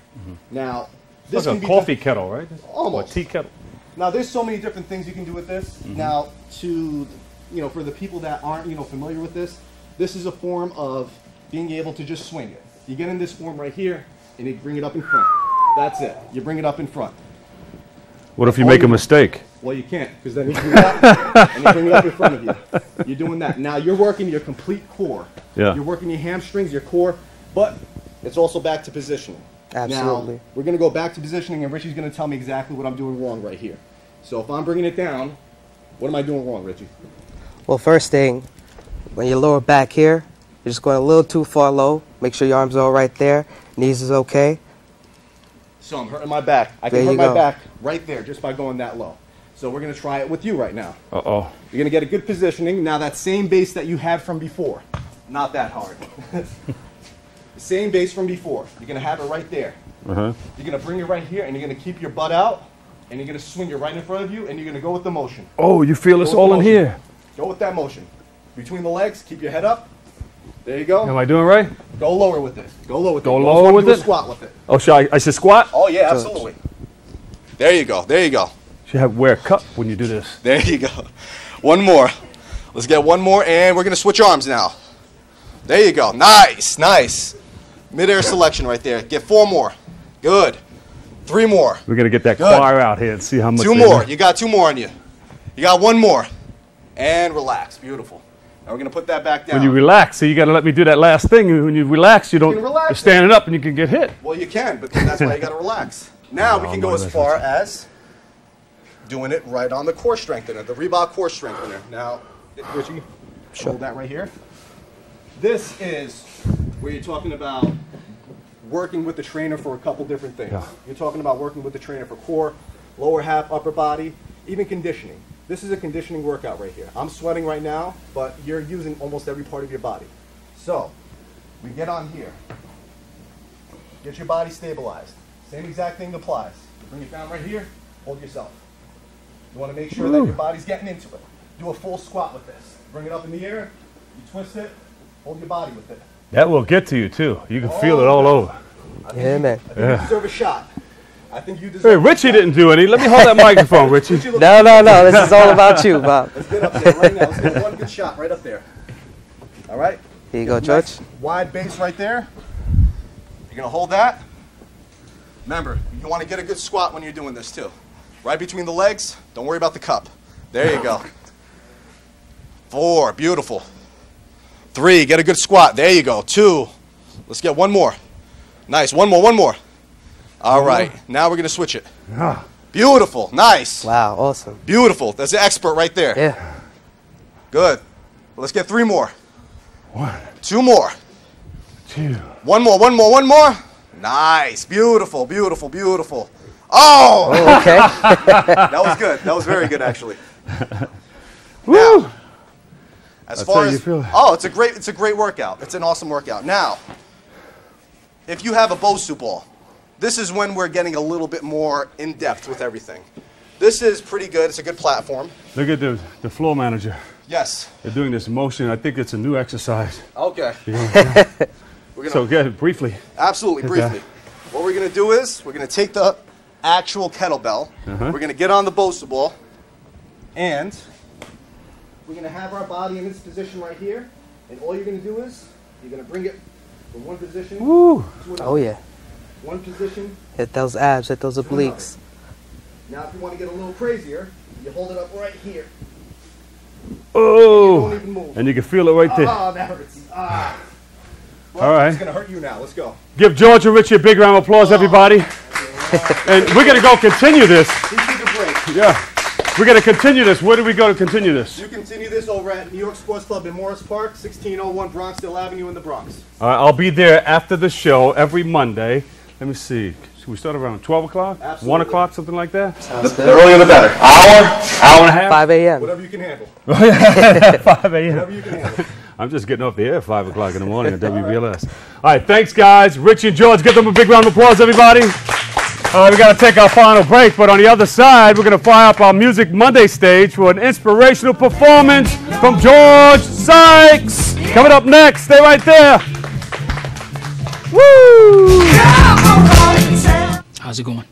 Speaker 15: Now,
Speaker 3: this is a coffee kettle, right?
Speaker 15: Almost.
Speaker 3: Or tea kettle.
Speaker 15: Now, there's so many different things you can do with this. Now, for the people that aren't, familiar with this is a form of being able to just swing it. You get in this form right here, and you bring it up in front. That's it. You bring it up in front.
Speaker 3: What if you make a mistake?
Speaker 15: Well, you can't, because then you do that, and you bring it up in front of you. You're doing that. Now, you're working your complete core.
Speaker 3: Yeah.
Speaker 15: You're working your hamstrings, your core, but it's also back to positioning.
Speaker 16: Absolutely.
Speaker 15: Now, we're going to go back to positioning, and Richie's going to tell me exactly what I'm doing wrong right here. So if I'm bringing it down, what am I doing wrong, Richie?
Speaker 16: Well, first thing, when your lower back here, you're just going a little too far low. Make sure your arms are all right there. Knees is okay.
Speaker 15: So I'm hurting my back. I can hurt my back right there just by going that low. So we're going to try it with you right now.
Speaker 3: Uh-oh.
Speaker 15: You're going to get a good positioning. Now that same base that you had from before. Not that hard. The same base from before. You're going to have it right there. You're going to bring it right here, and you're going to keep your butt out, and you're going to swing it right in front of you, and you're going to go with the motion.
Speaker 3: Oh, you feel it's all in here.
Speaker 15: Go with that motion. Between the legs, keep your head up. There you go.
Speaker 3: Am I doing right?
Speaker 15: Go lower with this. Go lower with it.
Speaker 3: Go lower with it?
Speaker 15: Squat with it.
Speaker 3: Oh, should I should squat?
Speaker 15: Oh, yeah, absolutely. There you go. There you go.
Speaker 3: Should wear a cup when you do this.
Speaker 15: There you go. One more. Let's get one more, and we're going to switch arms now. There you go. Nice, nice. Mid-air selection right there. Get 4 more. Good. 3 more.
Speaker 3: We're going to get that choir out here and see how much.
Speaker 15: 2 more. You got 2 more on you. You got 1 more. And relax. Beautiful. Now we're going to put that back down.
Speaker 3: When you relax, so you got to let me do that last thing. When you relax, you're standing up and you can get hit.
Speaker 15: Well, you can, but that's why you got to relax. Now we can go as far as doing it right on the core strengthener, the Reebok core strengthener. Now, Richie, hold that right here. This is where you're talking about working with the trainer for a couple different things.
Speaker 3: Yeah.
Speaker 15: You're talking about working with the trainer for core, lower half, upper body, even conditioning. This is a conditioning workout right here. I'm sweating right now, but you're using almost every part of your body. So, we get on here. Get your body stabilized. Same exact thing applies. You bring it down right here, hold yourself. You want to make sure that your body's getting into it. Do a full squat with this. Bring it up in the air, you twist it, hold your body with it.
Speaker 3: That will get to you too. You can feel it all over.
Speaker 16: Yeah, man.
Speaker 15: I think you deserve a shot. I think you deserve.
Speaker 3: Hey, Richie didn't do any. Let me hold that microphone, Richie.
Speaker 16: No. This is all about you, Bob.
Speaker 15: Let's get up there right now. Let's get one good shot right up there. All right?
Speaker 16: Here you go, George.
Speaker 15: Wide base right there. You're going to hold that. Remember, you want to get a good squat when you're doing this too. Right between the legs. Don't worry about the cup. There you go. 4. Beautiful. 3. Get a good squat. There you go. 2. Let's get 1 more. Nice. 1 more. 1 more. All right. Now we're going to switch it. Beautiful. Nice.
Speaker 16: Wow. Awesome.
Speaker 15: Beautiful. That's an expert right there.
Speaker 16: Yeah.
Speaker 15: Good. Let's get 3 more.
Speaker 3: 1.
Speaker 15: 2 more.
Speaker 3: 2.
Speaker 15: 1 more. 1 more. 1 more. Nice. Beautiful. Beautiful. Beautiful. Oh.
Speaker 16: Okay.
Speaker 15: That was good. That was very good, actually.
Speaker 3: Woo.
Speaker 15: Now, as far as it's a great workout. It's an awesome workout. Now, if you have a Bosu ball, this is when we're getting a little bit more in depth with everything. This is pretty good. It's a good platform.
Speaker 3: Look at the floor manager.
Speaker 15: Yes.
Speaker 3: They're doing this motion. I think it's a new exercise.
Speaker 15: Okay.
Speaker 3: So get it briefly.
Speaker 15: Absolutely, briefly. What we're going to do is we're going to take the actual kettlebell. We're going to get on the Bosu ball, and we're going to have our body in this position right here. And all you're going to do is you're going to bring it from one position to another.
Speaker 16: Oh, yeah.
Speaker 15: One position.
Speaker 16: Hit those abs, hit those obliques.
Speaker 15: Now, if you want to get a little crazier, you hold it up right here.
Speaker 3: Oh!
Speaker 15: You don't even move.
Speaker 3: And you can feel it right there.
Speaker 15: Oh, that hurts. Well,
Speaker 3: all right.
Speaker 15: It's going to hurt you now. Let's go.
Speaker 3: Give George and Richie a big round of applause, everybody. And we're going to go continue this.
Speaker 15: He took a break.
Speaker 3: Yeah. We're going to continue this. Where do we go to continue this?
Speaker 15: You continue this over at New York Sports Club in Morris Park, 1601 Bronxdale Avenue in the Bronx.
Speaker 3: I'll be there after the show every Monday. Let me see. Should we start around 12 o'clock?
Speaker 15: Absolutely.
Speaker 3: 1 o'clock, something like that?
Speaker 16: Sounds good.
Speaker 3: The earlier the better. Hour and a half?
Speaker 16: 5 a.m.
Speaker 15: Whatever you can handle.
Speaker 3: 5 a.m.
Speaker 15: Whatever you can handle.
Speaker 3: I'm just getting off the air at 5 o'clock in the morning at WBLS. All right, thanks, guys. Richie and George, give them a big round of applause, everybody. We got to take our final break, but on the other side, we're going to fire up our Music Monday stage for an inspirational performance from George Sykes. Coming up next, stay right there. Woo!
Speaker 21: How's it going?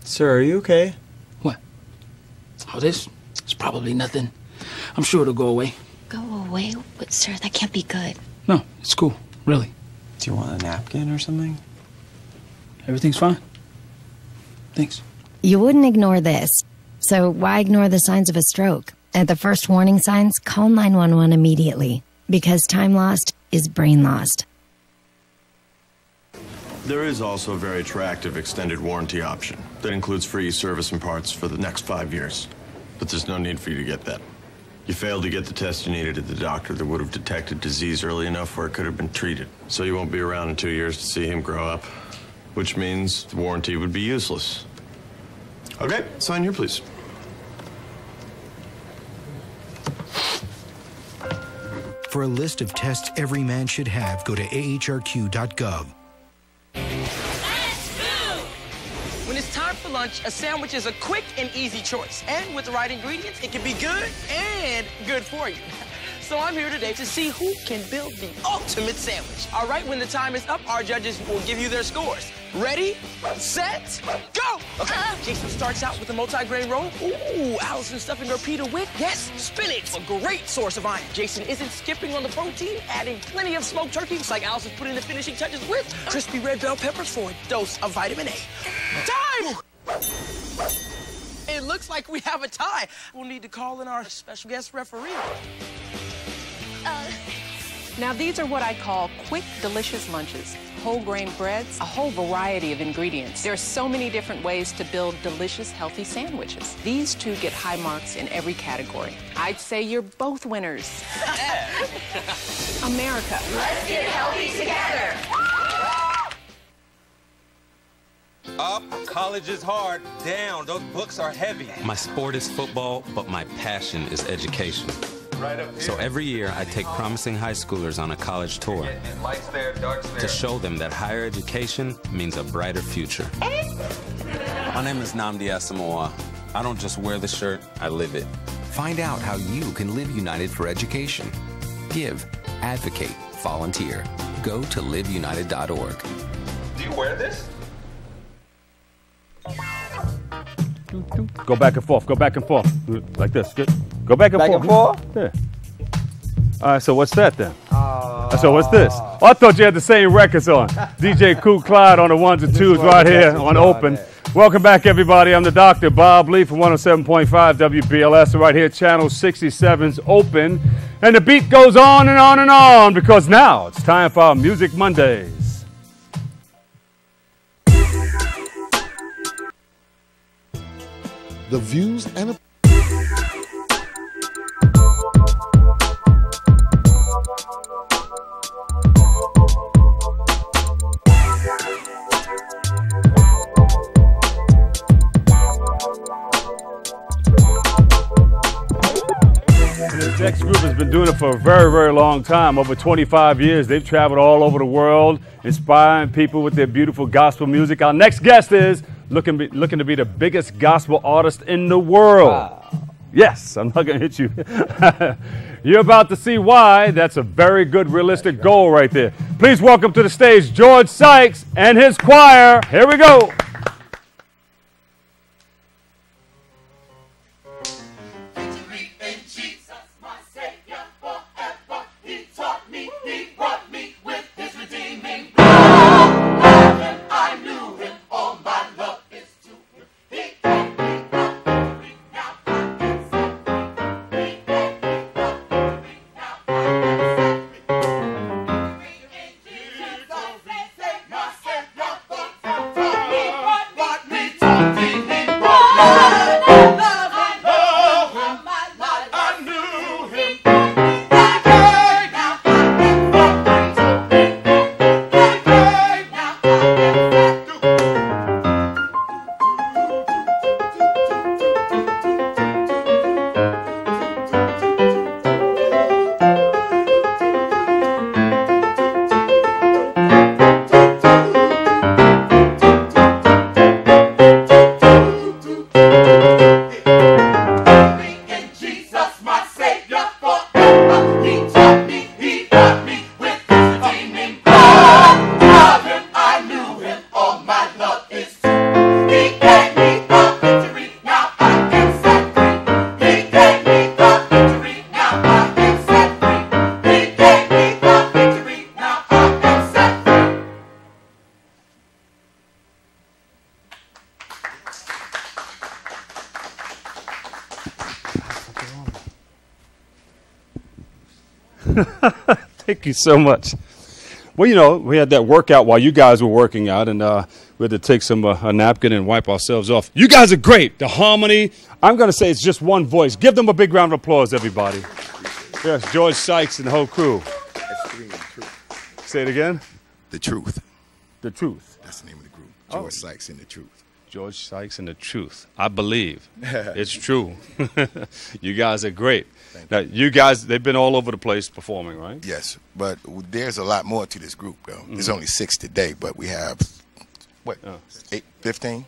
Speaker 21: Sir, are you okay? What? Oh, this? It's probably nothing. I'm sure it'll go away.
Speaker 11: Go away? But, sir, that can't be good.
Speaker 21: No, it's cool. Really.
Speaker 22: Do you want a napkin or something?
Speaker 21: Everything's fine. Thanks.
Speaker 23: You wouldn't ignore this. So why ignore the signs of a stroke? At the first warning signs, call 911 immediately. Because time lost is brain lost.
Speaker 24: There is also a very attractive extended warranty option that includes free service and parts for the next 5 years. But there's no need for you to get that. You failed to get the test you needed at the doctor that would have detected disease early enough where it could have been treated. So you won't be around in 2 years to see him grow up, which means the warranty would be useless. Okay, sign here, please.
Speaker 25: For a list of tests every man should have, go to ahrq.gov.
Speaker 26: When it's time for lunch, a sandwich is a quick and easy choice. And with the right ingredients, it can be good and good for you. So I'm here today to see who can build the ultimate sandwich. All right, when the time is up, our judges will give you their scores. Ready, set, go! Okay, Jason starts out with a multi-grain roll. Ooh, Allison stuffing her pita with, yes, spinach, a great source of iron. Jason isn't skipping on the protein, adding plenty of smoked turkey, just like Allison's putting the finishing touches with crispy red bell peppers for a dose of vitamin A. Time! It looks like we have a tie. We'll need to call in our special guest referee.
Speaker 27: Now, these are what I call quick, delicious lunches. Whole grain breads, a whole variety of ingredients. There are so many different ways to build delicious, healthy sandwiches. These two get high marks in every category. I'd say you're both winners. America.
Speaker 4: Let's get healthy together.
Speaker 28: Up, college is hard. Down, those books are heavy.
Speaker 29: My sport is football, but my passion is education.
Speaker 28: Right up here.
Speaker 29: So every year, I take promising high schoolers on a college tour
Speaker 28: Lights there, darks there.
Speaker 29: to show them that higher education means a brighter future. My name is Nnamdi Asamoah. I don't just wear the shirt, I live it.
Speaker 30: Find out how you can live united for education. Give, advocate, volunteer. Go to liveunited.org.
Speaker 28: Do you wear this?
Speaker 3: Go back and forth. Go back and forth. Like this. Good. Go back and forth.
Speaker 31: Back and forth?
Speaker 3: Yeah. All right, so what's that then? So what's this? Oh, I thought you had the same records on. DJ Kool Clyde on the ones and twos right here on Open. Welcome back, everybody. I'm the Dr. Bob Lee from 107.5 WBLS right here, Channel 67's Open. And the beat goes on and on and on because now it's time for our Music Mondays.
Speaker 1: The views and
Speaker 3: This X group has been doing it for a very, very long time, over 25 years. They've traveled all over the world, inspiring people with their beautiful gospel music. Our next guest is looking to be the biggest gospel artist in the world. Wow. Yes, I'm not going to hit you. You're about to see why. That's a very good, realistic goal right there. Please welcome to the stage George Sykes and his choir. Here we go. Thank you so much. Well, you know, we had that workout while you guys were working out, and we had to take a napkin and wipe ourselves off. You guys are great. The harmony, I'm going to say it's just one voice. Give them a big round of applause, everybody. Yes, George Sykes and the whole crew. Say it again.
Speaker 2: The Truth.
Speaker 3: The Truth.
Speaker 2: That's the name of the group. George Sykes and the Truth.
Speaker 3: George Sykes and the Truth. I believe. It's true. You guys are great. Now, you guys, they've been all over the place performing, right?
Speaker 2: Yes, but there's a lot more to this group, though. There's only 6 today, but we have, 15?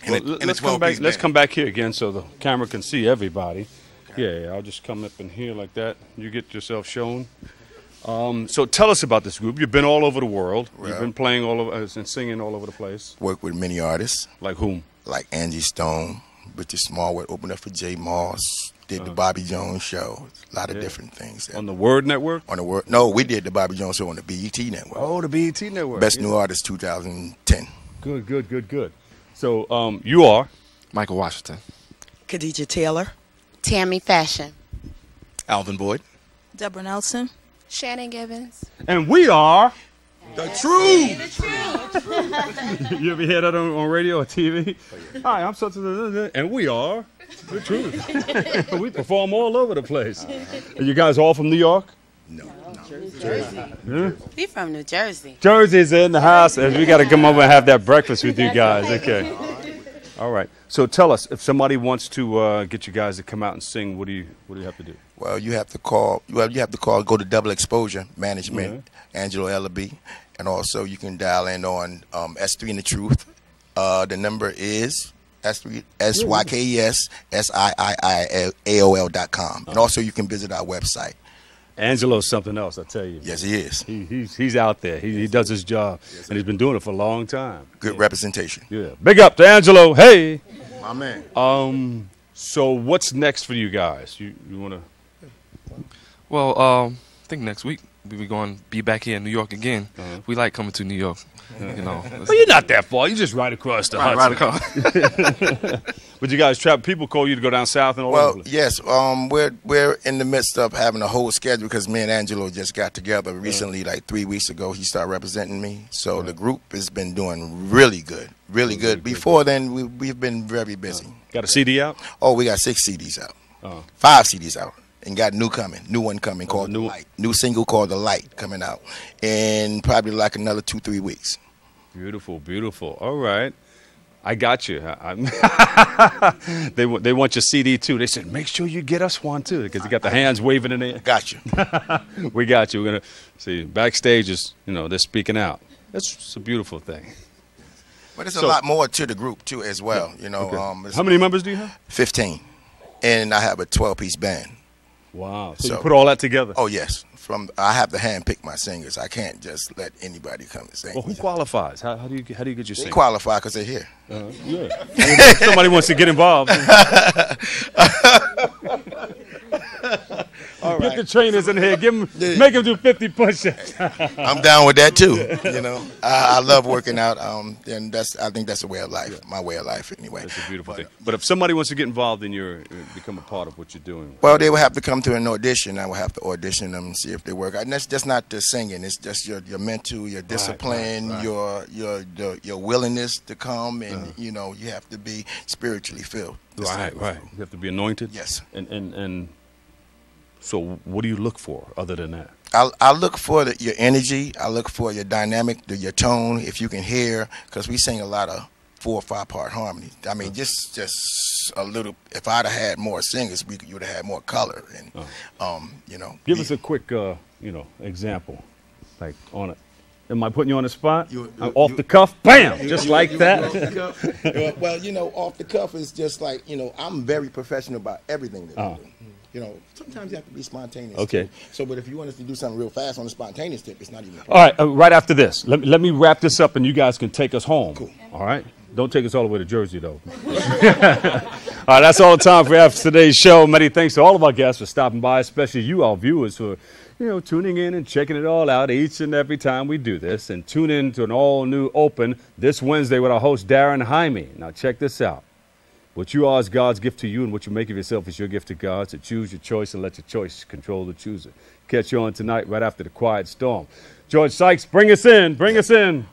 Speaker 3: Let's come back here again so the camera can see everybody. Okay. Yeah, I'll just come up in here like that. You get yourself shown. So tell us about this group. You've been all over the world. Well, you've been playing all over and singing all over the place.
Speaker 2: Worked with many artists.
Speaker 3: Like whom?
Speaker 2: Like Angie Stone, Richard Smallwood, opened up for Jay Moss, did the Bobby Jones show, a lot of different things.
Speaker 3: On the Word Network?
Speaker 2: On the Word. No, we did the Bobby Jones show on the BET Network.
Speaker 3: Oh, the BET Network.
Speaker 2: Best New Artist 2010.
Speaker 3: Good. So you are?
Speaker 5: Michael Washington.
Speaker 6: Khadijah Taylor.
Speaker 7: Tammy Fashion.
Speaker 5: Alvin Boyd.
Speaker 6: Deborah Nelson.
Speaker 7: Shannon Gibbons.
Speaker 3: And we are
Speaker 2: The Truth.
Speaker 3: You ever hear that on radio or TV? Hi, I'm such and we are The Truth. We perform all over the place. Are you guys all from New York?
Speaker 2: No.
Speaker 7: Jersey.
Speaker 3: Yeah?
Speaker 7: We from New Jersey.
Speaker 3: Jersey's in the house, and we got to come over and have that breakfast with you guys. Okay. All right. So tell us, if somebody wants to get you guys to come out and sing, what do you have to do?
Speaker 2: Well, you have to call. Go to Double Exposure Management, Angelo Ellaby, and also you can dial in on S3 and the Truth. The number is SYKESSIIIAOL.com, and also you can visit our website.
Speaker 3: Angelo's something else, I tell you.
Speaker 2: Yes, he is.
Speaker 3: He's out there. He does his job, and he's been doing it for a long time.
Speaker 2: Good representation.
Speaker 3: Yeah. Big up to Angelo. Hey.
Speaker 2: My man.
Speaker 3: So what's next for you guys? You want to?
Speaker 5: Well, I think next week we're going to be back here in New York again. We like coming to New York. You know.
Speaker 3: Well, you're not that far. You're just right across the Hudson.
Speaker 5: Right across.
Speaker 3: But you guys people call you to go down south and all over.
Speaker 2: Well, yes. We're in the midst of having a whole schedule because me and Angelo just got together recently, like 3 weeks ago. He started representing me. So the group has been doing really good. Really good. Before then, we've been very busy.
Speaker 3: Got a CD out?
Speaker 2: Oh, we got 6 CDs out. 5 CDs out. And got new one coming called The Light. New single called The Light coming out in probably like another 2-3 weeks.
Speaker 3: Beautiful, beautiful. All right. I got you. They want your CD too. They said, make sure you get us one too, because you got the hands waving in the air.
Speaker 2: Got you.
Speaker 3: We got you. We're going to see backstage is, they're speaking out. It's a beautiful thing.
Speaker 2: But there's a lot more to the group too as well.
Speaker 3: Okay. How many members do you have?
Speaker 2: 15. And I have a 12-piece band.
Speaker 3: Wow. So you put all that together?
Speaker 2: Oh, yes. I have to handpick my singers. I can't just let anybody come and sing.
Speaker 3: Well, who qualifies? How do you get your singers?
Speaker 2: They qualify because they're here.
Speaker 3: Yeah. Somebody wants to get involved. All right. Get the trainers in here. Make them do 50 push-ups.
Speaker 2: I'm down with that too. I love working out, and I think that's a way of life. My way of life, anyway.
Speaker 3: That's a beautiful thing. But if somebody wants to get involved in become a part of what you're doing,
Speaker 2: well, they will have to come to an audition. I will have to audition them and see if they work. And that's just not the singing. It's just your mental, your discipline, right. your willingness to come, and you have to be spiritually filled.
Speaker 3: Right. You have to be anointed.
Speaker 2: Yes.
Speaker 3: And so what do you look for other than that?
Speaker 2: I look for your energy. I look for your dynamic, your tone, if you can hear, because we sing a lot of 4 or 5 part harmony. I mean, just a little. If I'd have had more singers, you would have had more color. And
Speaker 3: give us a quick example, like on it. Am I putting you on the spot? Off the cuff, bam, just like that.
Speaker 2: Well, off the cuff is just like I'm very professional about everything that I do. Sometimes you have to be spontaneous.
Speaker 3: Okay.
Speaker 2: Too. So, but if you want us to do something real fast on the spontaneous tip, it's not even.
Speaker 3: All right. Right after this, let me wrap this up, and you guys can take us home.
Speaker 2: Cool.
Speaker 3: All right. Don't take us all the way to Jersey, though. All right. That's all the time we have for today's show. Many thanks to all of our guests for stopping by, especially you, our viewers, who are tuning in and checking it all out each and every time we do this. And tune in to an all-new Open this Wednesday with our host, Darren Jaime. Now, check this out. What you are is God's gift to you, and what you make of yourself is your gift to God. So choose your choice and let your choice control the chooser. Catch you on tonight right after the Quiet Storm. George Sykes, bring us in. Bring us in.